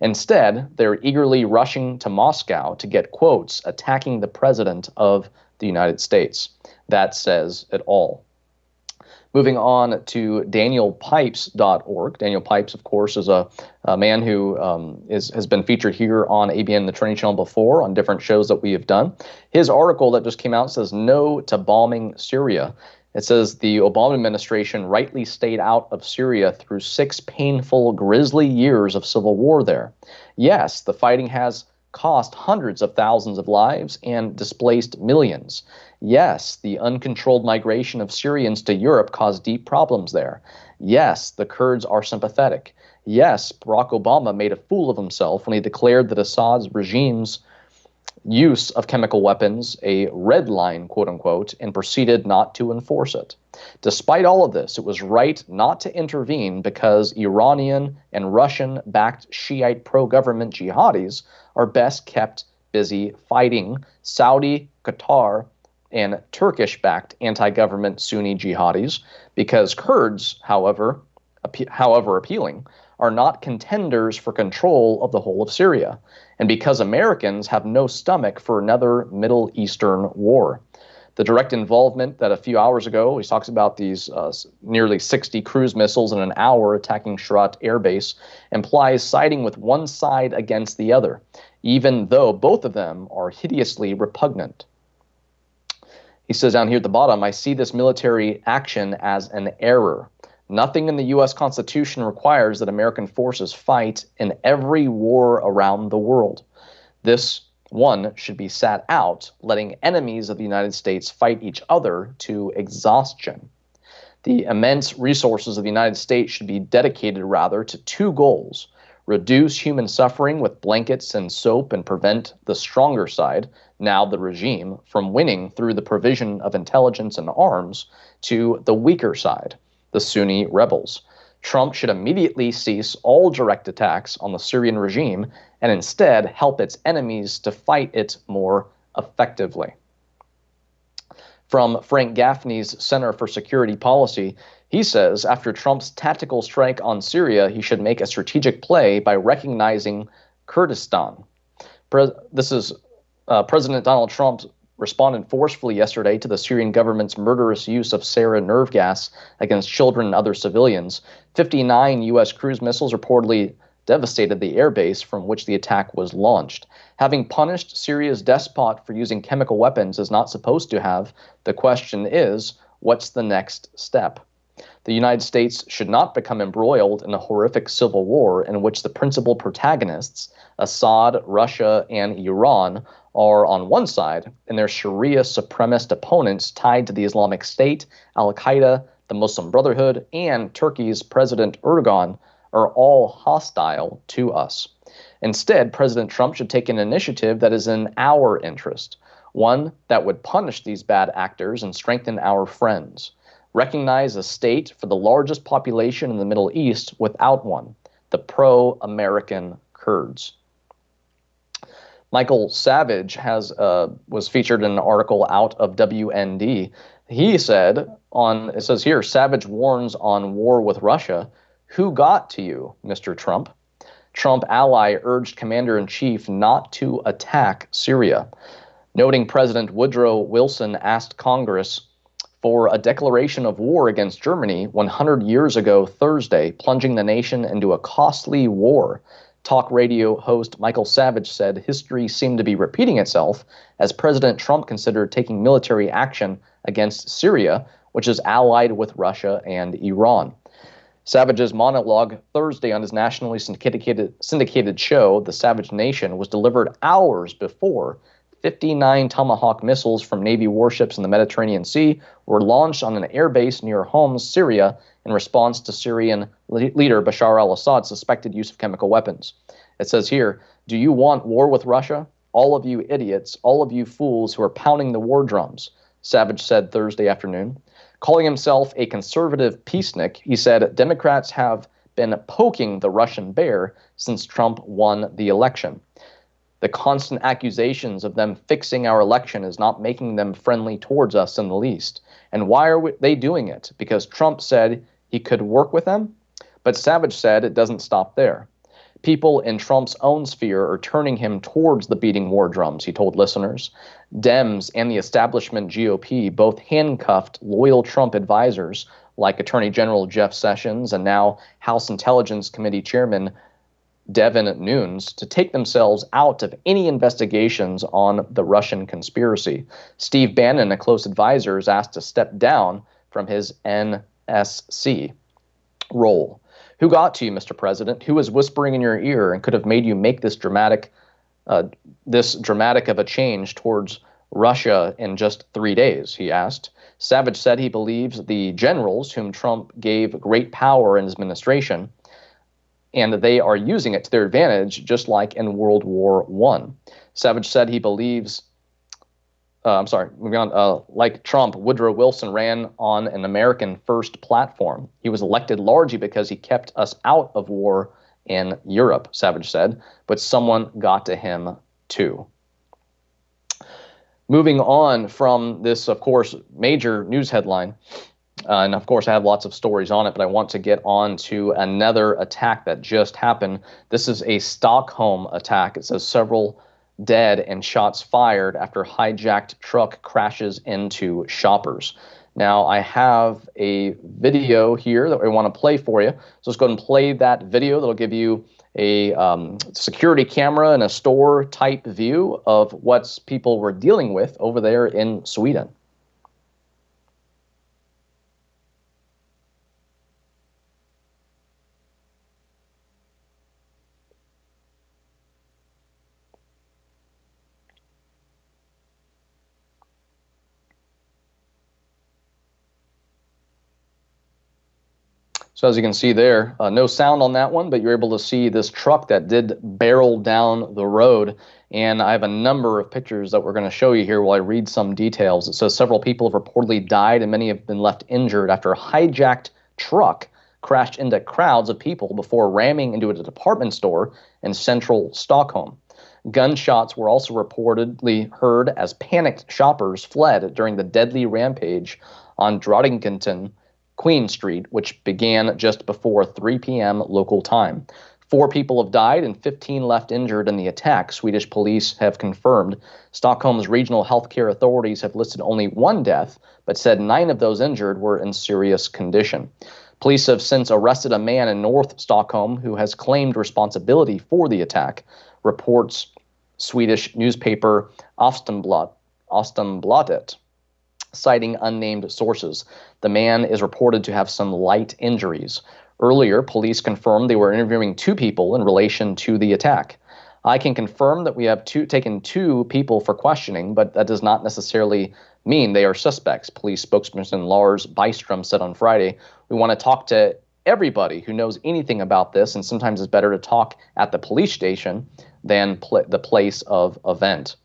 Instead, they're eagerly rushing to Moscow to get quotes attacking the president of the United States. That says it all. Moving on to DanielPipes.org. Daniel Pipes, of course, is a man who has been featured here on ABN, the Trinity channel before, on different shows that we have done. His article that just came out says, "No to bombing Syria." It says the Obama administration rightly stayed out of Syria through 6 painful, grisly years of civil war there. Yes, the fighting has cost hundreds of thousands of lives and displaced millions. Yes, the uncontrolled migration of Syrians to Europe caused deep problems there. Yes, the Kurds are sympathetic. Yes, Barack Obama made a fool of himself when he declared that Assad's regime's use of chemical weapons a red line, quote unquote, and proceeded not to enforce it. Despite all of this, it was right not to intervene because Iranian and Russian-backed Shiite pro-government jihadis are best kept busy fighting Saudi, Qatar, and Turkish-backed anti-government Sunni jihadis, because Kurds, however appealing, are not contenders for control of the whole of Syria, and because Americans have no stomach for another Middle Eastern war. The direct involvement that a few hours ago, he talks about these nearly 60 cruise missiles in an hour attacking Sharat Air Base, implies siding with one side against the other, even though both of them are hideously repugnant. He says down here at the bottom, "I see this military action as an error. Nothing in the U.S. Constitution requires that American forces fight in every war around the world. This one should be sat out, letting enemies of the United States fight each other to exhaustion. The immense resources of the United States should be dedicated rather to 2 goals: reduce human suffering with blankets and soap and prevent the stronger side, now the regime, from winning through the provision of intelligence and arms to the weaker side, the Sunni rebels. Trump should immediately cease all direct attacks on the Syrian regime and instead help its enemies to fight it more effectively. From Frank Gaffney's Center for Security Policy, he says after Trump's tactical strike on Syria, he should make a strategic play by recognizing Kurdistan. President Donald Trump responded forcefully yesterday to the Syrian government's murderous use of sarin nerve gas against children and other civilians. 59 U.S. cruise missiles reportedly devastated the airbase from which the attack was launched. Having punished Syria's despot for using chemical weapons is not supposed to have. The question is, what's the next step? The United States should not become embroiled in a horrific civil war in which the principal protagonists, Assad, Russia, and Iran, are on one side, and their Sharia supremacist opponents tied to the Islamic State, Al-Qaeda, the Muslim Brotherhood, and Turkey's President Erdogan are all hostile to us. Instead, President Trump should take an initiative that is in our interest, one that would punish these bad actors and strengthen our friends. Recognize a state for the largest population in the Middle East without one, the pro-American Kurds. Michael Savage was featured in an article out of WND. He said it says here, Savage warns on war with Russia. Who got to you, Mr. Trump? Trump ally urged commander-in-chief not to attack Syria. Noting President Woodrow Wilson asked Congress for a declaration of war against Germany 100 years ago Thursday, plunging the nation into a costly war. Talk radio host Michael Savage said history seemed to be repeating itself as President Trump considered taking military action against Syria, which is allied with Russia and Iran. Savage's monologue Thursday on his nationally syndicated show, The Savage Nation, was delivered hours before 59 Tomahawk missiles from Navy warships in the Mediterranean Sea were launched on an airbase near Homs, Syria, in response to Syrian leader Bashar al-Assad's suspected use of chemical weapons. It says here, do you want war with Russia? All of you idiots, all of you fools who are pounding the war drums, Savage said Thursday afternoon. Calling himself a conservative peacenik, he said Democrats have been poking the Russian bear since Trump won the election. The constant accusations of them fixing our election is not making them friendly towards us in the least. And why are they doing it? Because Trump said he could work with them? But Savage said it doesn't stop there. People in Trump's own sphere are turning him towards the beating war drums, he told listeners. Dems and the establishment GOP both handcuffed loyal Trump advisors like Attorney General Jeff Sessions and now House Intelligence Committee Chairman Devin Nunes to take themselves out of any investigations on the Russian conspiracy. Steve Bannon, a close advisor, is asked to step down from his NSC role. Who got to you, Mr. President? Who was whispering in your ear and could have made you make this dramatic of a change towards Russia in just 3 days, he asked. Savage said he believes the generals whom Trump gave great power in his administration, and they are using it to their advantage, just like in World War I. Savage said he believes, moving on, like Trump, Woodrow Wilson ran on an American first platform. He was elected largely because he kept us out of war in Europe, Savage said, but someone got to him too. Moving on from this, of course, major news headline, and of course I have lots of stories on it, but I want to get on to another attack that just happened. This is a Stockholm attack. It says several dead and shots fired after hijacked truck crashes into shoppers. Now, I have a video here that I want to play for you. So let's go ahead and play that video. That'll give you a security camera and a store type view of what people were dealing with over there in Sweden. So as you can see there, no sound on that one, but you're able to see this truck that did barrel down the road. And I have a number of pictures that we're going to show you here while I read some details. It says several people have reportedly died and many have been left injured after a hijacked truck crashed into crowds of people before ramming into a department store in central Stockholm. Gunshots were also reportedly heard as panicked shoppers fled during the deadly rampage on Drottninggatan Queen Street, which began just before 3 p.m. local time. 4 people have died and 15 left injured in the attack, Swedish police have confirmed. Stockholm's regional healthcare authorities have listed only 1 death, but said 9 of those injured were in serious condition. Police have since arrested a man in North Stockholm who has claimed responsibility for the attack, reports Swedish newspaper Aftonbladet, citing unnamed sources. The man is reported to have some light injuries. Earlier, police confirmed they were interviewing 2 people in relation to the attack. I can confirm that we have taken 2 people for questioning, but that does not necessarily mean they are suspects, police spokesperson Lars Bystrom said on Friday. We want to talk to everybody who knows anything about this, and sometimes it's better to talk at the police station than the place of event.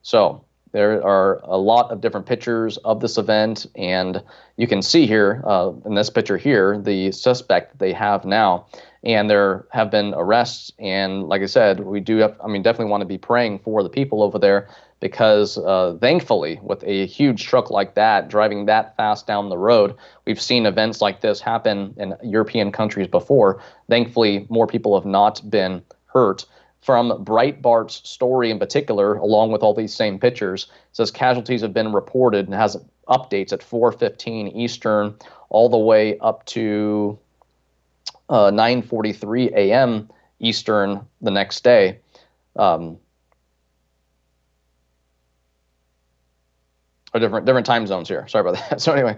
So there are a lot of different pictures of this event, and you can see here in this picture here the suspect that they have now. And there have been arrests, and like I said, we do have, definitely want to be praying for the people over there, because thankfully, with a huge truck like that driving that fast down the road, we've seen events like this happen in European countries before. Thankfully, more people have not been hurt. From Breitbart's story in particular, along with all these same pictures, it says casualties have been reported and has updates at 4:15 Eastern all the way up to 9:43 a.m. Eastern the next day. Or different time zones here. Sorry about that. So anyway,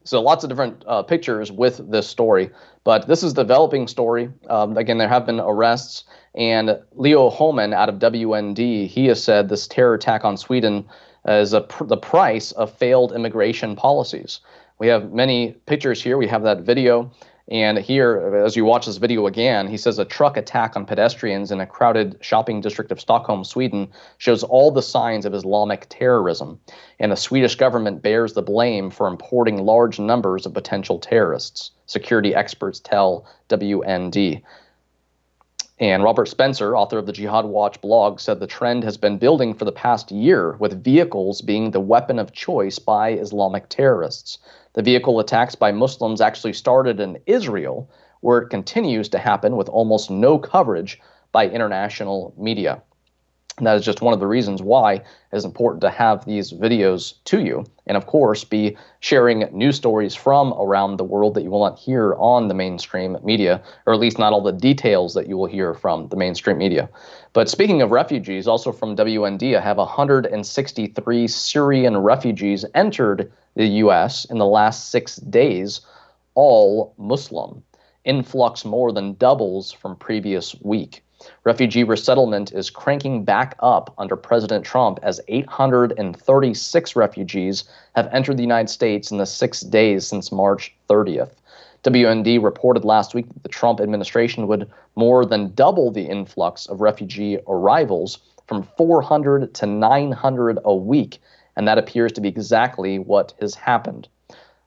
so lots of different pictures with this story, but this is a developing story. Again, there have been arrests, and Leo Holman out of WND, he has said this terror attack on Sweden is the price of failed immigration policies. We have many pictures here. We have that video. And here, as you watch this video again, he says a truck attack on pedestrians in a crowded shopping district of Stockholm, Sweden, shows all the signs of Islamic terrorism. And the Swedish government bears the blame for importing large numbers of potential terrorists, security experts tell WND. And Robert Spencer, author of the Jihad Watch blog, said the trend has been building for the past year, with vehicles being the weapon of choice by Islamic terrorists. The vehicle attacks by Muslims actually started in Israel, where it continues to happen with almost no coverage by international media. And that is just one of the reasons why it is important to have these videos to you, and of course be sharing news stories from around the world that you will not hear on the mainstream media, or at least not all the details that you will hear from the mainstream media. But speaking of refugees, also from WND, I have 163 Syrian refugees entered the U.S. in the last 6 days, all Muslim. Influx more than doubles from previous week. Refugee resettlement is cranking back up under President Trump as 836 refugees have entered the United States in the 6 days since March 30th. WND reported last week that the Trump administration would more than double the influx of refugee arrivals from 400 to 900 a week, and that appears to be exactly what has happened.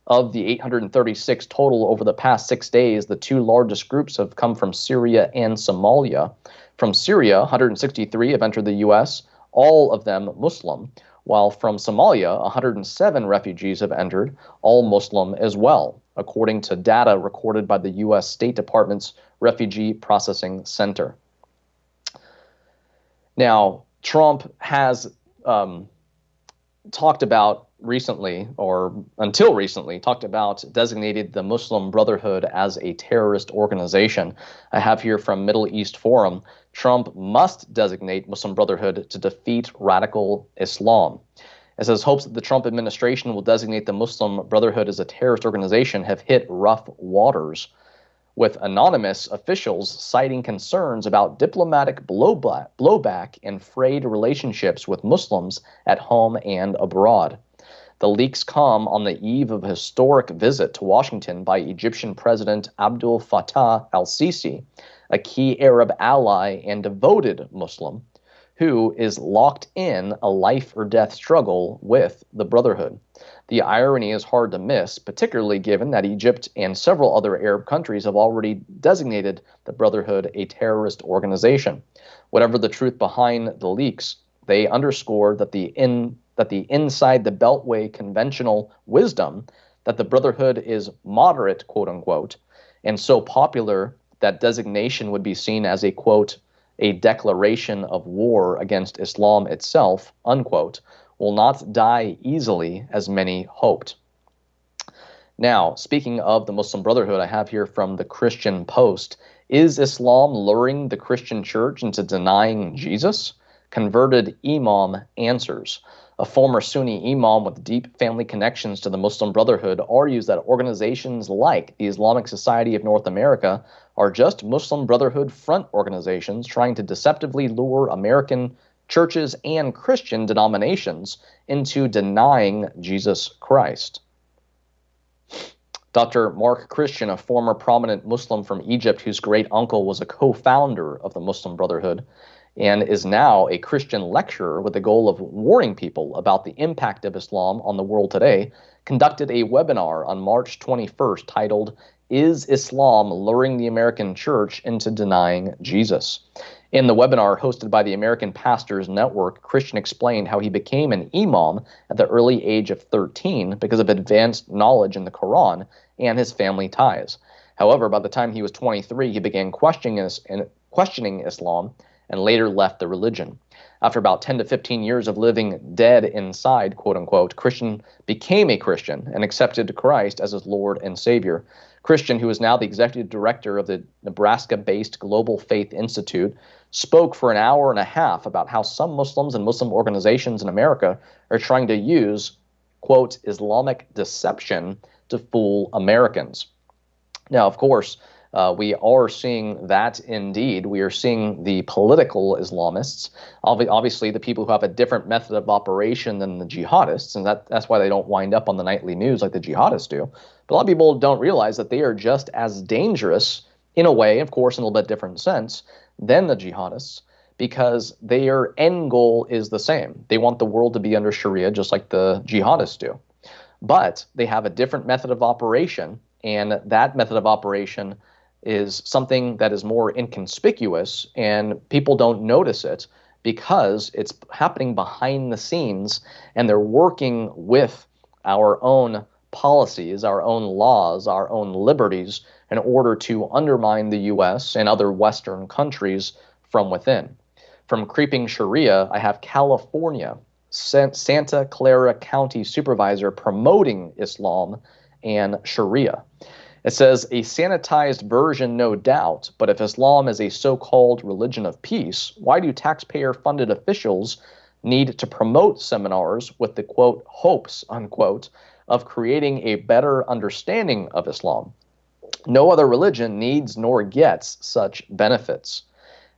Of the 836 total over the past 6 days, the 2 largest groups have come from Syria and Somalia. From Syria, 163 have entered the U.S., all of them Muslim, while from Somalia, 107 refugees have entered, all Muslim as well, according to data recorded by the U.S. State Department's Refugee Processing Center. Now, Trump has talked about recently, or until recently, talked about designated the Muslim Brotherhood as a terrorist organization. I have here from Middle East Forum, Trump must designate Muslim Brotherhood to defeat radical Islam. It says hopes that the Trump administration will designate the Muslim Brotherhood as a terrorist organization have hit rough waters, with anonymous officials citing concerns about diplomatic blowback and frayed relationships with Muslims at home and abroad. The leaks come on the eve of a historic visit to Washington by Egyptian President Abdel Fattah al-Sisi, a key Arab ally and devoted Muslim who is locked in a life-or-death struggle with the Brotherhood. The irony is hard to miss, particularly given that Egypt and several other Arab countries have already designated the Brotherhood a terrorist organization. Whatever the truth behind the leaks, they underscore that the inside the Beltway conventional wisdom that the Brotherhood is moderate, quote unquote, and so popular that designation would be seen as a, quote, a declaration of war against Islam itself, unquote, will not die easily as many hoped. Now, speaking of the Muslim Brotherhood, I have here from the Christian Post, is Islam luring the Christian church into denying Jesus? Converted Imam answers. A former Sunni imam with deep family connections to the Muslim Brotherhood argues that organizations like the Islamic Society of North America are just Muslim Brotherhood front organizations trying to deceptively lure American churches and Christian denominations into denying Jesus Christ. Dr. Mark Christian, a former prominent Muslim from Egypt whose great uncle was a co-founder of the Muslim Brotherhood, and is now a Christian lecturer with the goal of warning people about the impact of Islam on the world today, conducted a webinar on March 21st titled, "Is Islam Luring the American Church into Denying Jesus?" In the webinar hosted by the American Pastors Network, Christian explained how he became an imam at the early age of 13 because of advanced knowledge in the Quran and his family ties. However, by the time he was 23, he began questioning Islam and later left the religion. After about 10 to 15 years of living dead inside, quote unquote, Christian became a Christian and accepted Christ as his Lord and Savior. Christian, who is now the executive director of the Nebraska-based Global Faith Institute, spoke for an hour and a half about how some Muslims and Muslim organizations in America are trying to use, quote, Islamic deception to fool Americans. Now, of course, we are seeing that indeed. We are seeing the political Islamists, obviously the people who have a different method of operation than the jihadists, and that's why they don't wind up on the nightly news like the jihadists do. But a lot of people don't realize that they are just as dangerous, in a way, of course, in a little bit different sense, than the jihadists, because their end goal is the same. They want the world to be under Sharia just like the jihadists do. But they have a different method of operation, and that method of operation is something that is more inconspicuous, and people don't notice it because it's happening behind the scenes, and they're working with our own policies, our own laws, our own liberties in order to undermine the U.S. and other Western countries from within. From creeping Sharia, I have California, Santa Clara County Supervisor promoting Islam and Sharia. It says, a sanitized version, no doubt, but if Islam is a so-called religion of peace, why do taxpayer-funded officials need to promote seminars with the, quote, hopes, unquote, of creating a better understanding of Islam? No other religion needs nor gets such benefits.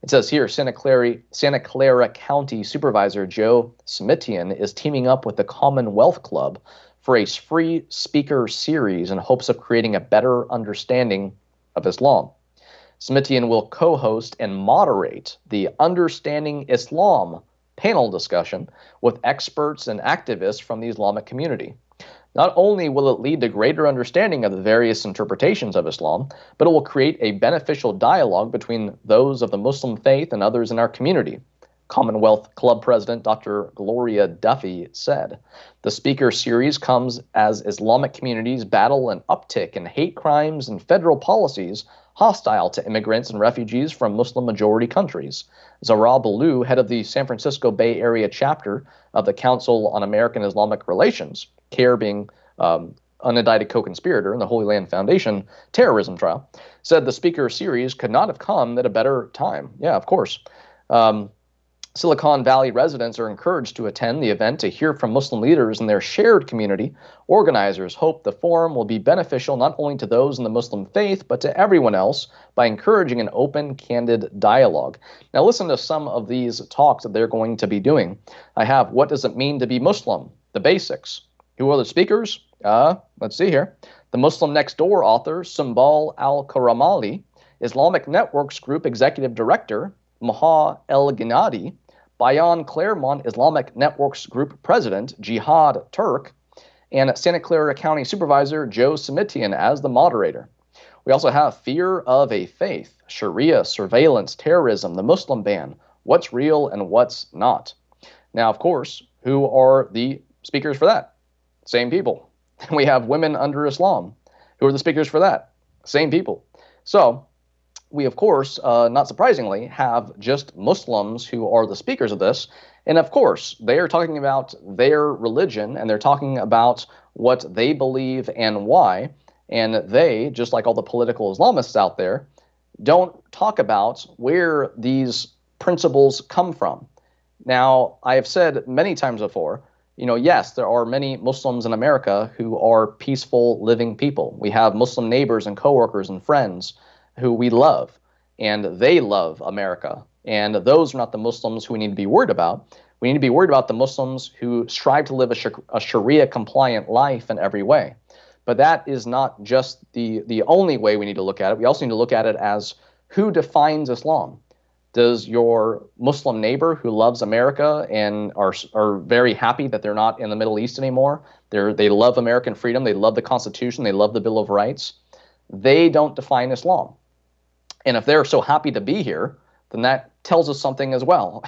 It says here, Santa Clara County Supervisor Joe Smitian is teaming up with the Commonwealth Club for a free speaker series in hopes of creating a better understanding of Islam. Smitian will co-host and moderate the Understanding Islam panel discussion with experts and activists from the Islamic community. Not only will it lead to greater understanding of the various interpretations of Islam, but it will create a beneficial dialogue between those of the Muslim faith and others in our community, Commonwealth Club President Dr. Gloria Duffy said. The speaker series comes as Islamic communities battle an uptick in hate crimes and federal policies hostile to immigrants and refugees from Muslim-majority countries. Zahra Ballou, head of the San Francisco Bay Area chapter of the Council on American Islamic Relations, CARE being unindicted co-conspirator in the Holy Land Foundation terrorism trial, said the speaker series could not have come at a better time. Yeah, of course. Silicon Valley residents are encouraged to attend the event to hear from Muslim leaders in their shared community. Organizers hope the forum will be beneficial not only to those in the Muslim faith, but to everyone else by encouraging an open, candid dialogue. Now listen to some of these talks that they're going to be doing. I have, what does it mean to be Muslim? The basics. Who are the speakers? Let's see here. The Muslim Next Door author, Sumbal al-Karamali, Islamic Networks Group Executive Director, Maha El-Ghinadi, Bayan Claremont Islamic Networks Group President, Jihad Turk, and Santa Clara County Supervisor Joe Simitian as the moderator. We also have Fear of a Faith, Sharia, Surveillance, Terrorism, the Muslim Ban, What's Real and What's Not. Now, of course, who are the speakers for that? Same people. We have Women Under Islam. Who are the speakers for that? Same people. So we, of course, not surprisingly, have just Muslims who are the speakers of this. And of course, they are talking about their religion, and they're talking about what they believe and why. And they, just like all the political Islamists out there, don't talk about where these principles come from. Now, I have said many times before, yes, there are many Muslims in America who are peaceful living people. We have Muslim neighbors and coworkers and friends who we love, and they love America. And those are not the Muslims who we need to be worried about. We need to be worried about the Muslims who strive to live a Sharia-compliant life in every way. But that is not just the only way we need to look at it. We also need to look at it as who defines Islam. Does your Muslim neighbor who loves America and are very happy that they're not in the Middle East anymore? They love American freedom. They love the Constitution. They love the Bill of Rights. They don't define Islam. And if they're so happy to be here, then that tells us something as well.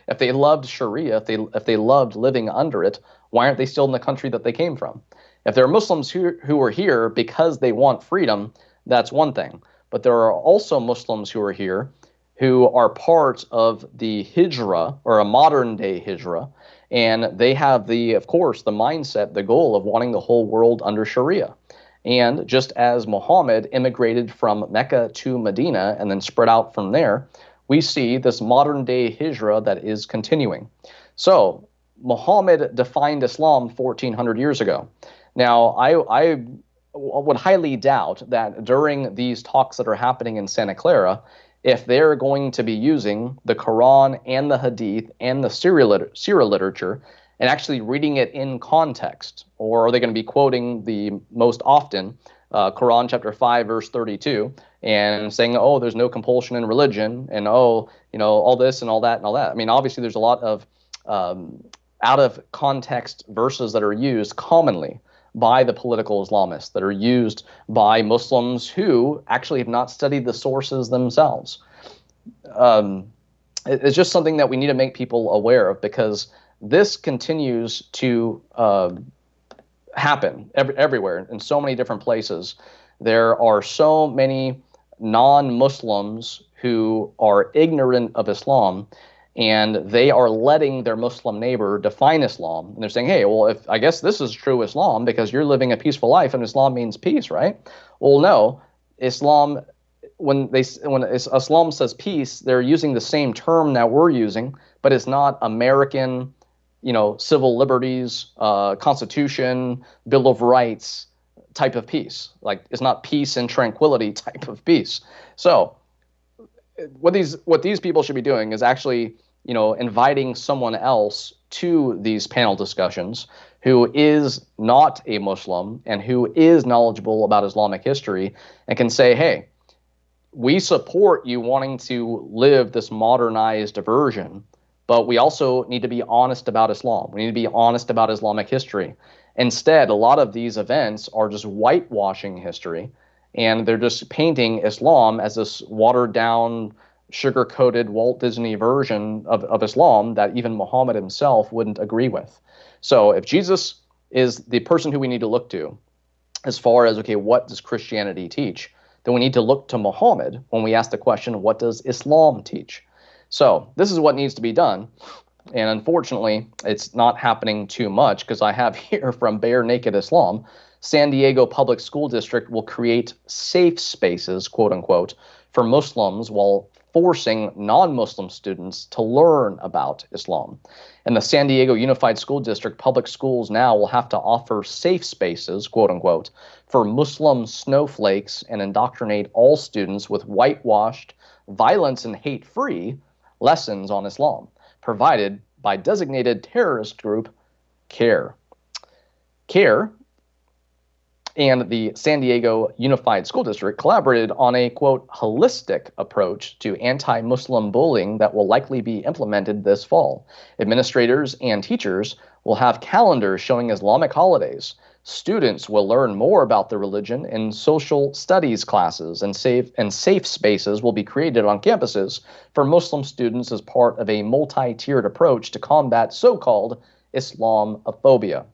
If they loved Sharia, if they loved living under it, why aren't they still in the country that they came from? If there are Muslims who are here because they want freedom, that's one thing. But there are also Muslims who are here who are part of the hijrah, or a modern-day hijrah, and they have of course, the mindset, the goal of wanting the whole world under Sharia. And just as Muhammad immigrated from Mecca to Medina and then spread out from there, we see this modern-day hijrah that is continuing. So Muhammad defined Islam 1,400 years ago. Now, I would highly doubt that during these talks that are happening in Santa Clara, if they're going to be using the Quran and the Hadith and the Sirah literature and actually reading it in context, or are they going to be quoting the most often Quran chapter 5 verse 32 and saying, oh, there's no compulsion in religion, and oh, all this and all that and all that. I mean, obviously there's a lot of out of context verses that are used commonly by the political Islamists, that are used by Muslims who actually have not studied the sources themselves. It's just something that we need to make people aware of, because this continues to happen everywhere in so many different places. There are so many non-Muslims who are ignorant of Islam, and they are letting their Muslim neighbor define Islam. And they're saying, hey, well, I guess this is true Islam because you're living a peaceful life and Islam means peace, right? Well, no. Islam, when Islam says peace, they're using the same term that we're using, but it's not American, civil liberties, Constitution, Bill of Rights type of peace. Like, it's not peace and tranquility type of peace. So what these people should be doing is actually inviting someone else to these panel discussions who is not a Muslim and who is knowledgeable about Islamic history and can say, hey, we support you wanting to live this modernized version, but we also need to be honest about Islam. We need to be honest about Islamic history. Instead, a lot of these events are just whitewashing history, and they're just painting Islam as this watered-down, sugar-coated Walt Disney version of Islam that even Muhammad himself wouldn't agree with. So if Jesus is the person who we need to look to as far as, okay, what does Christianity teach, then we need to look to Muhammad when we ask the question, what does Islam teach? So this is what needs to be done. And unfortunately, it's not happening too much, because I have here from Bare Naked Islam, San Diego Public School District will create safe spaces, quote unquote, for Muslims while forcing non-Muslim students to learn about Islam. And the San Diego Unified School District public schools now will have to offer safe spaces, quote unquote, for Muslim snowflakes and indoctrinate all students with whitewashed, violence and hate-free lessons on Islam, provided by designated terrorist group CARE. CARE and the San Diego Unified School District collaborated on a, quote, holistic approach to anti-Muslim bullying that will likely be implemented this fall. Administrators and teachers will have calendars showing Islamic holidays. Students will learn more about the religion in social studies classes, and safe spaces will be created on campuses for Muslim students as part of a multi-tiered approach to combat so-called Islamophobia.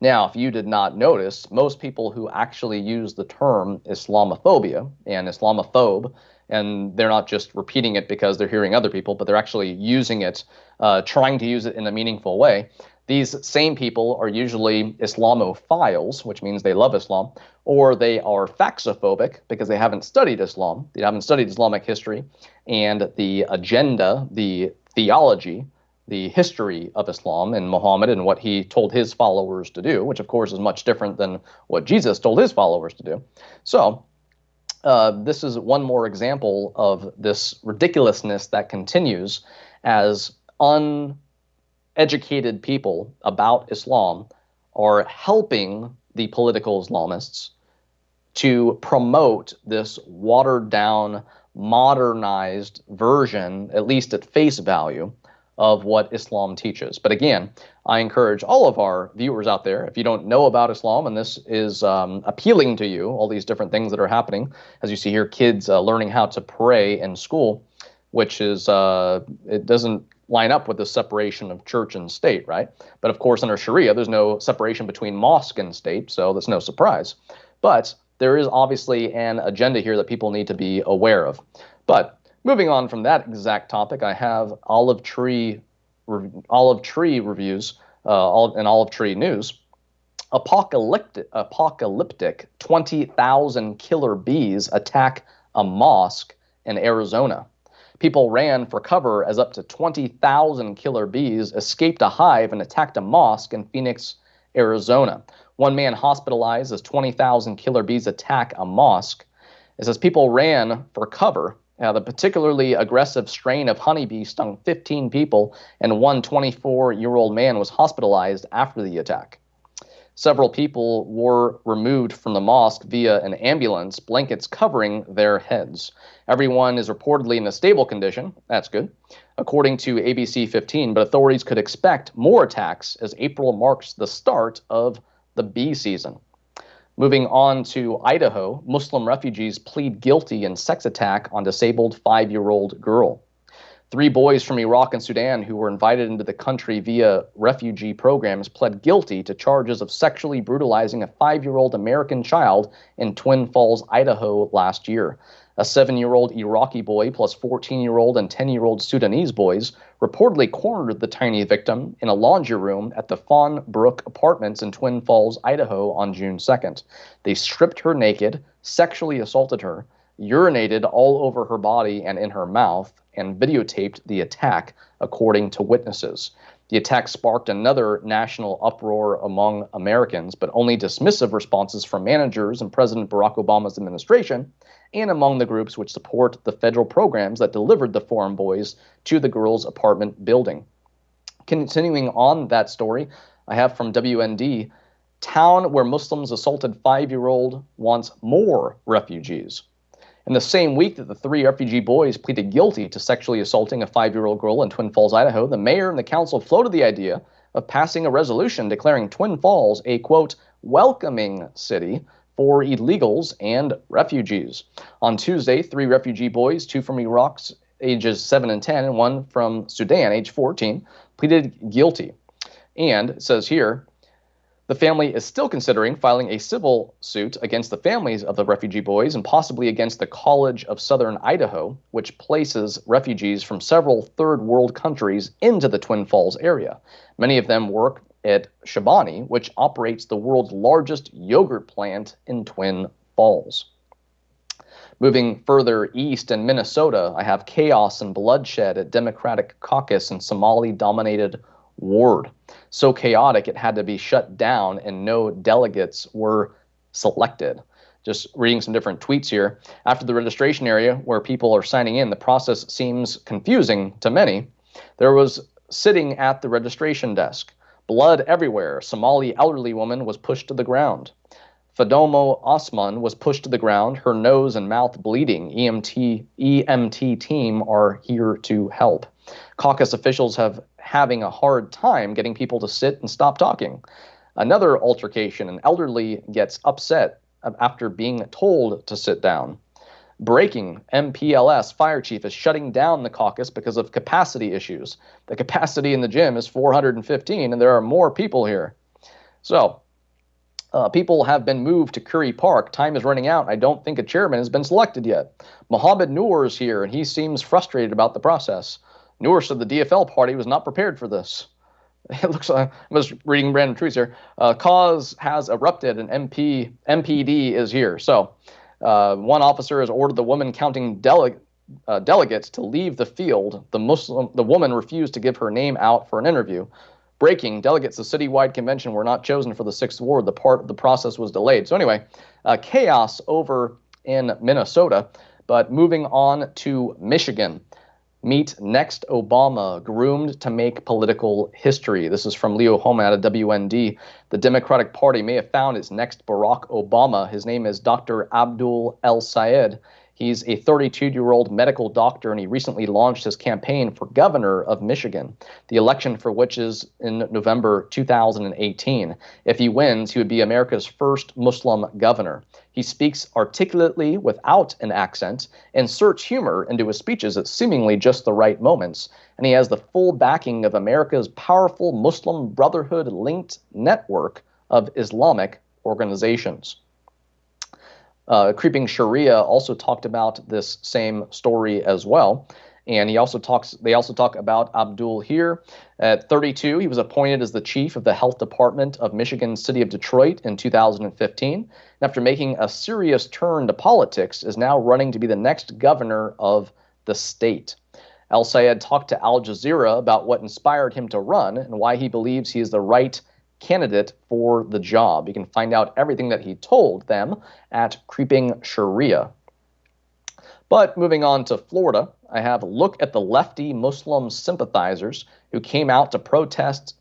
Now, if you did not notice, most people who actually use the term Islamophobia and Islamophobe, and they're not just repeating it because they're hearing other people, but they're actually using it, trying to use it in a meaningful way. These same people are usually Islamophiles, which means they love Islam, or they are faxophobic because they haven't studied Islam, they haven't studied Islamic history and the agenda, the theology, the history of Islam and Muhammad and what he told his followers to do, which of course is much different than what Jesus told his followers to do. So this is one more example of this ridiculousness that continues as uneducated people about Islam are helping the political Islamists to promote this watered down, modernized version, at least at face value, of what Islam teaches. But again, I encourage all of our viewers out there, if you don't know about Islam and this is appealing to you, all these different things that are happening, as you see here, kids learning how to pray in school, which is, it doesn't line up with the separation of church and state, right? But of course, under Sharia, there's no separation between mosque and state, so that's no surprise. But there is obviously an agenda here that people need to be aware of. But moving on from that exact topic, I have olive tree reviews and olive tree news. Apocalyptic 20,000 killer bees attack a mosque in Arizona. People ran for cover as up to 20,000 killer bees escaped a hive and attacked a mosque in Phoenix, Arizona. One man hospitalized as 20,000 killer bees attack a mosque. It says people ran for cover. The particularly aggressive strain of honeybee stung 15 people, and one 24-year-old man was hospitalized after the attack. Several people were removed from the mosque via an ambulance, blankets covering their heads. Everyone is reportedly in a stable condition. That's good, according to ABC 15, but authorities could expect more attacks as April marks the start of the bee season. Moving on to Idaho, Muslim refugees plead guilty in sex attack on disabled 5-year-old girl. 3 boys from Iraq and Sudan who were invited into the country via refugee programs pled guilty to charges of sexually brutalizing a 5-year-old American child in Twin Falls, Idaho last year. A 7-year-old Iraqi boy plus 14-year-old and 10-year-old Sudanese boys reportedly cornered the tiny victim in a laundry room at the Fawn Brook Apartments in Twin Falls, Idaho on June 2nd. They stripped her naked, sexually assaulted her, urinated all over her body and in her mouth, and videotaped the attack, according to witnesses. The attack sparked another national uproar among Americans, but only dismissive responses from managers and President Barack Obama's administration, and among the groups which support the federal programs that delivered the foreign boys to the girls' apartment building. Continuing on that story, I have from WND, town where Muslims assaulted 5-year-old wants more refugees. In the same week that the 3 refugee boys pleaded guilty to sexually assaulting a 5-year-old girl in Twin Falls, Idaho, the mayor and the council floated the idea of passing a resolution declaring Twin Falls a, quote, welcoming city for illegals and refugees. On Tuesday, 3 refugee boys, 2 from Iraq, ages 7 and 10, and 1 from Sudan, age 14, pleaded guilty. And it says here, the family is still considering filing a civil suit against the families of the refugee boys and possibly against the College of Southern Idaho, which places refugees from several third world countries into the Twin Falls area. Many of them work at Shabani, which operates the world's largest yogurt plant in Twin Falls. Moving further east in Minnesota, I have chaos and bloodshed at Democratic caucus in Somali-dominated ward. So chaotic it had to be shut down and no delegates were selected. Just reading some different tweets here. After the registration area where people are signing in, the process seems confusing to many. There was sitting at the registration desk. Blood everywhere. Somali elderly woman was pushed to the ground. Fadomo Osman was pushed to the ground, her nose and mouth bleeding. EMT team are here to help. Caucus officials having a hard time getting people to sit and stop talking. Another altercation, an elderly gets upset after being told to sit down. Breaking, MPLS fire chief is shutting down the caucus because of capacity issues. The capacity in the gym is 415, and there are more people here. So, people have been moved to Curry Park. Time is running out. I don't think a chairman has been selected yet. Mohammed Noor is here, and he seems frustrated about the process. Noor said the DFL party was not prepared for this. It looks like I was reading random tweets here. Cause has erupted, and MPD is here. So, one officer has ordered the woman counting delegates to leave the field. The woman refused to give her name out for an interview. Breaking, delegates to citywide convention were not chosen for the 6th ward. The process was delayed. So anyway, chaos over in Minnesota. But moving on to Michigan. Meet next Obama, groomed to make political history. This is from Leo Homan out of WND. The Democratic Party may have found its next Barack Obama. His name is Dr. Abdul El Sayed. He's a 32-year-old medical doctor, and he recently launched his campaign for governor of Michigan, the election for which is in November 2018. If he wins, he would be America's first Muslim governor. He speaks articulately without an accent, inserts humor into his speeches at seemingly just the right moments, and he has the full backing of America's powerful Muslim Brotherhood-linked network of Islamic organizations. Creeping Sharia also talked about this same story as well. And they also talk about Abdul here. At 32, he was appointed as the chief of the health department of Michigan's city of Detroit in 2015. And after making a serious turn to politics, is now running to be the next governor of the state. El Sayed talked to Al Jazeera about what inspired him to run and why he believes he is the right candidate for the job. You can find out everything that he told them at Creeping Sharia. But moving on to Florida, I have a look at the lefty Muslim sympathizers who came out to protest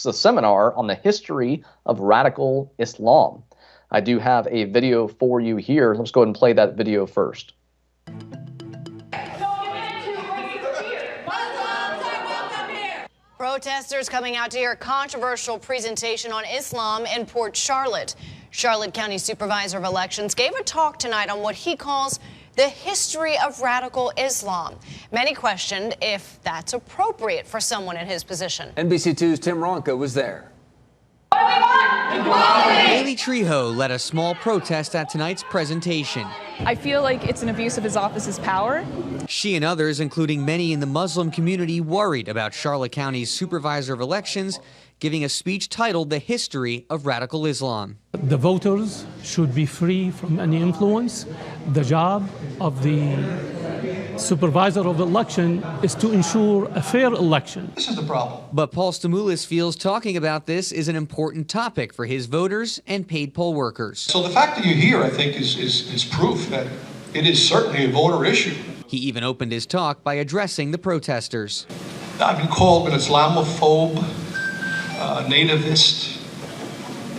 the seminar on the history of radical Islam. I do have a video for you here. Let's go ahead and play that video first. Protesters coming out to hear a controversial presentation on Islam in Port Charlotte. Charlotte County Supervisor of Elections gave a talk tonight on what he calls the history of radical Islam. Many questioned if that's appropriate for someone in his position. NBC2's Tim Ronca was there. Haley Trejo led a small protest at tonight's presentation. I feel like it's an abuse of his office's power. She and others, including many in the Muslim community, worried about Charlotte County's Supervisor of Elections giving a speech titled The History of Radical Islam. The voters should be free from any influence. The job of the Supervisor of Election is to ensure a fair election. This is the problem. But Paul Stamoulis feels talking about this is an important topic for his voters and paid poll workers. So the fact that you're here, I think, is proof that it is certainly a voter issue. He even opened his talk by addressing the protesters. I've been called an Islamophobe, nativist.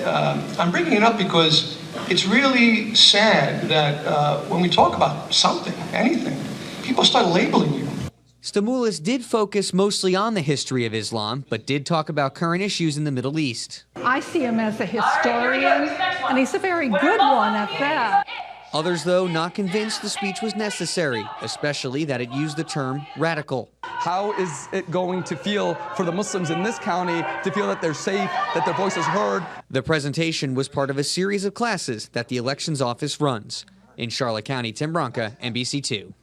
I'm bringing it up because it's really sad that when we talk about something, anything, people start labeling you. Stamoulis did focus mostly on the history of Islam, but did talk about current issues in the Middle East. I see him as a historian, and he's a very good one at that. Others, though, not convinced the speech was necessary, especially that it used the term radical. How is it going to feel for the Muslims in this county to feel that they're safe, that their voice is heard? The presentation was part of a series of classes that the elections office runs. In Charlotte County, Tim Ronca, NBC2.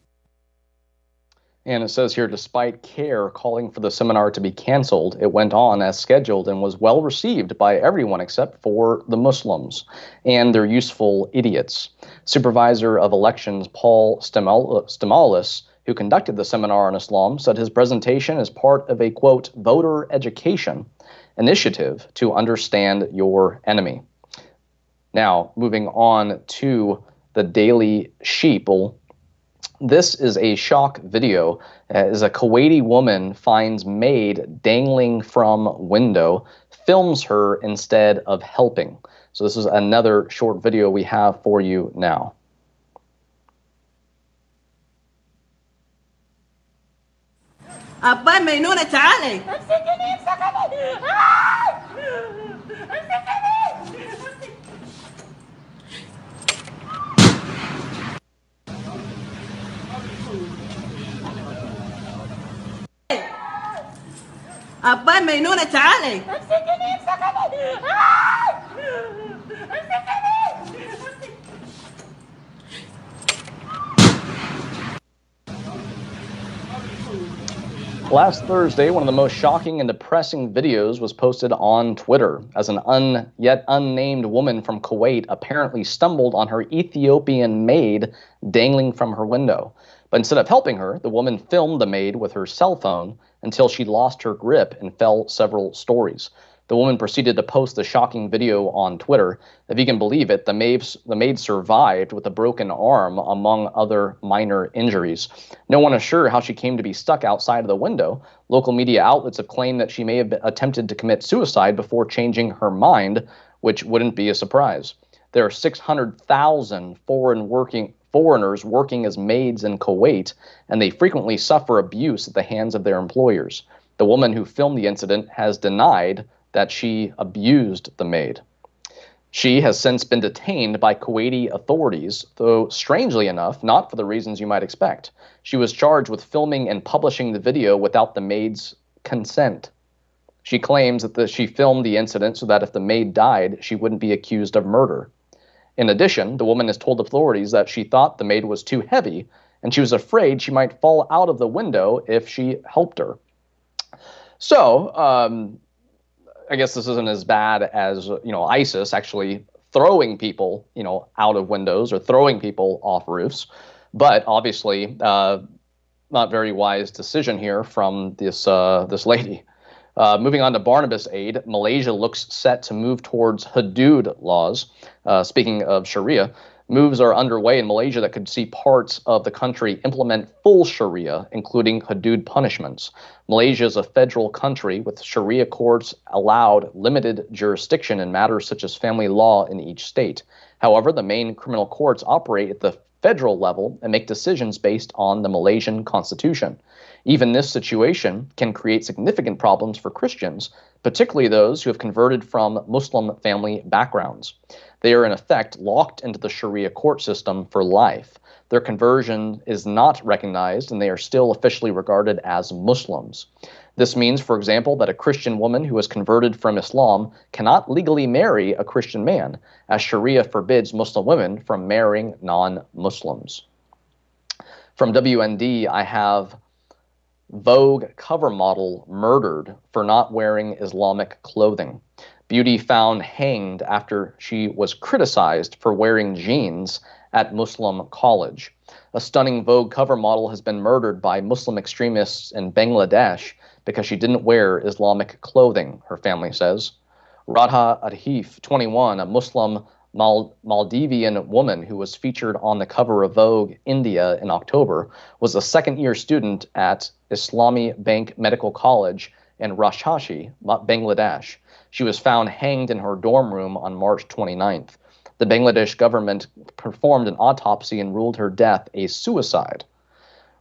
And it says here, despite CARE calling for the seminar to be canceled, it went on as scheduled and was well received by everyone except for the Muslims and their useful idiots. Supervisor of Elections Paul Stamoulis, who conducted the seminar on Islam, said his presentation is part of a, quote, voter education initiative to understand your enemy. Now, moving on to the Daily Sheeple. This is a shock video as a Kuwaiti woman finds maid dangling from window, films her instead of helping. So this is another short video we have for you now. أبا مينونة تعالي. أبا مينونة تعالي. Last Thursday, one of the most shocking and depressing videos was posted on Twitter as an yet unnamed woman from Kuwait apparently stumbled on her Ethiopian maid dangling from her window. But instead of helping her, the woman filmed the maid with her cell phone until she lost her grip and fell several stories. The woman proceeded to post the shocking video on Twitter. If you can believe it, the maid survived with a broken arm, among other minor injuries. No one is sure how she came to be stuck outside of the window. Local media outlets have claimed that she may have attempted to commit suicide before changing her mind, which wouldn't be a surprise. There are 600,000 foreigners working as maids in Kuwait, and they frequently suffer abuse at the hands of their employers. The woman who filmed the incident has denied that she abused the maid. She has since been detained by Kuwaiti authorities, though strangely enough, not for the reasons you might expect. She was charged with filming and publishing the video without the maid's consent. She claims that she filmed the incident so that if the maid died, she wouldn't be accused of murder. In addition, the woman has told authorities that she thought the maid was too heavy, and she was afraid she might fall out of the window if she helped her. So, I guess this isn't as bad as, ISIS actually throwing people, out of windows or throwing people off roofs. But obviously, not very wise decision here from this lady. Moving on to Barnabas aid, Malaysia looks set to move towards hudud laws. Speaking of Sharia, moves are underway in Malaysia that could see parts of the country implement full Sharia, including hudud punishments. Malaysia is a federal country with Sharia courts allowed limited jurisdiction in matters such as family law in each state. However, the main criminal courts operate at the federal level and make decisions based on the Malaysian constitution. Even this situation can create significant problems for Christians, particularly those who have converted from Muslim family backgrounds. They are in effect locked into the Sharia court system for life. Their conversion is not recognized, and they are still officially regarded as Muslims. This means, for example, that a Christian woman who has converted from Islam cannot legally marry a Christian man, as Sharia forbids Muslim women from marrying non-Muslims. From WND, I have Vogue cover model murdered for not wearing Islamic clothing. Beauty found hanged after she was criticized for wearing jeans at Muslim college. A stunning Vogue cover model has been murdered by Muslim extremists in Bangladesh because she didn't wear Islamic clothing, her family says. Radha Arif, 21, a Muslim Maldivian woman who was featured on the cover of Vogue India in October, was a second-year student at Islami Bank Medical College in Rajshahi, Bangladesh. She was found hanged in her dorm room on March 29th. The Bangladesh government performed an autopsy and ruled her death a suicide.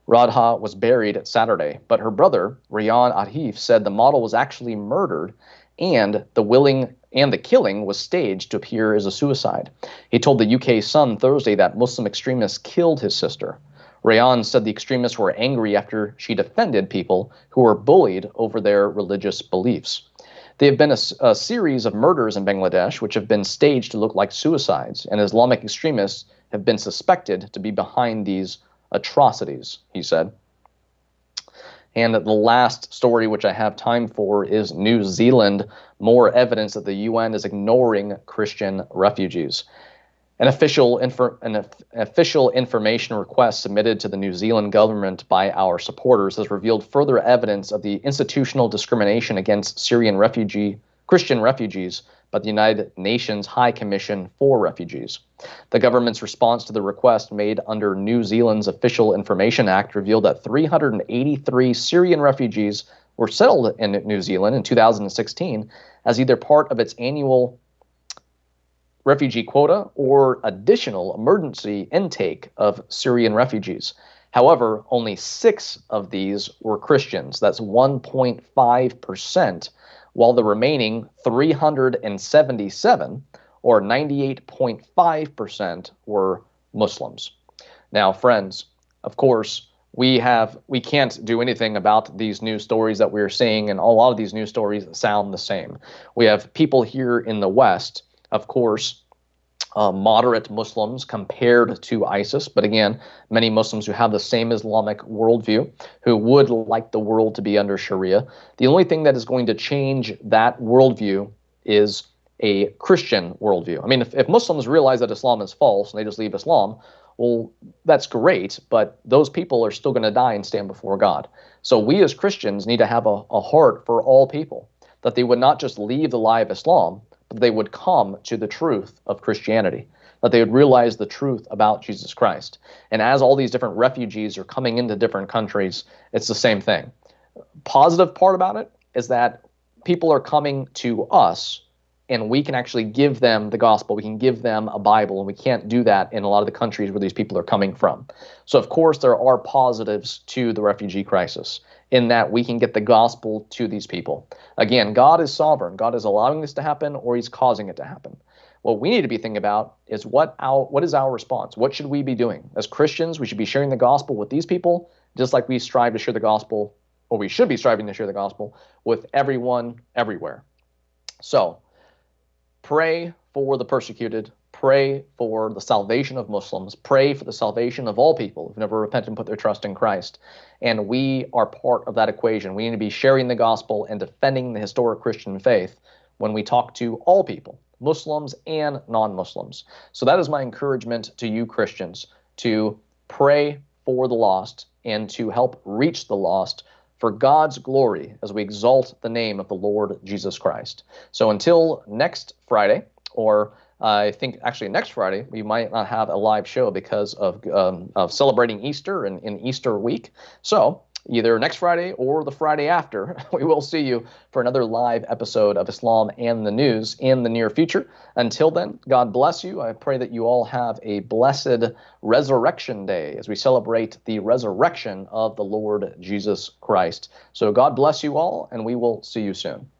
Radha was buried Saturday, but her brother, Rayan Arif, said the model was actually murdered and the killing was staged to appear as a suicide. He told the UK Sun Thursday that Muslim extremists killed his sister. Rayan said the extremists were angry after she defended people who were bullied over their religious beliefs. There have been a series of murders in Bangladesh which have been staged to look like suicides, and Islamic extremists have been suspected to be behind these atrocities, he said. And the last story which I have time for is New Zealand, more evidence that the UN is ignoring Christian refugees. An official information request submitted to the New Zealand government by our supporters has revealed further evidence of the institutional discrimination against Syrian Christian refugees by the United Nations High Commission for Refugees. The government's response to the request made under New Zealand's Official Information Act revealed that 383 Syrian refugees were settled in New Zealand in 2016 as either part of its annual refugee quota or additional emergency intake of Syrian refugees. However, only 6 of these were Christians. That's 1.5%, while the remaining 377, or 98.5%, were Muslims. Now, friends, of course, we can't do anything about these news stories that we're seeing, and a lot of these news stories sound the same. We have people here in the West, of course, moderate Muslims compared to ISIS, but again, many Muslims who have the same Islamic worldview, who would like the world to be under Sharia. The only thing that is going to change that worldview is a Christian worldview. I mean, if Muslims realize that Islam is false and they just leave Islam, well, that's great, but those people are still going to die and stand before God. So we as Christians need to have a heart for all people, that they would not just leave the lie of Islam, but they would come to the truth of Christianity, that they would realize the truth about Jesus Christ. And as all these different refugees are coming into different countries, it's the same thing. Positive part about it is that people are coming to us, and we can actually give them the gospel. We can give them a Bible, and we can't do that in a lot of the countries where these people are coming from. So, of course, there are positives to the refugee crisis in that we can get the gospel to these people. Again, God is sovereign. God is allowing this to happen, or he's causing it to happen. What we need to be thinking about is what is our response? What should we be doing? As Christians, we should be sharing the gospel with these people, just like we strive to share the gospel, or we should be striving to share the gospel with everyone, everywhere. So, pray for the persecuted. Pray for the salvation of Muslims. Pray for the salvation of all people who've never repented and put their trust in Christ. And we are part of that equation. We need to be sharing the gospel and defending the historic Christian faith when we talk to all people, Muslims and non-Muslims. So that is my encouragement to you Christians, to pray for the lost and to help reach the lost for God's glory as we exalt the name of the Lord Jesus Christ. So until next Friday, or I think actually next Friday, we might not have a live show because of celebrating Easter and in Easter week. So either next Friday or the Friday after, we will see you for another live episode of Islam and the News in the near future. Until then, God bless you. I pray that you all have a blessed Resurrection Day as we celebrate the resurrection of the Lord Jesus Christ. So God bless you all, and we will see you soon.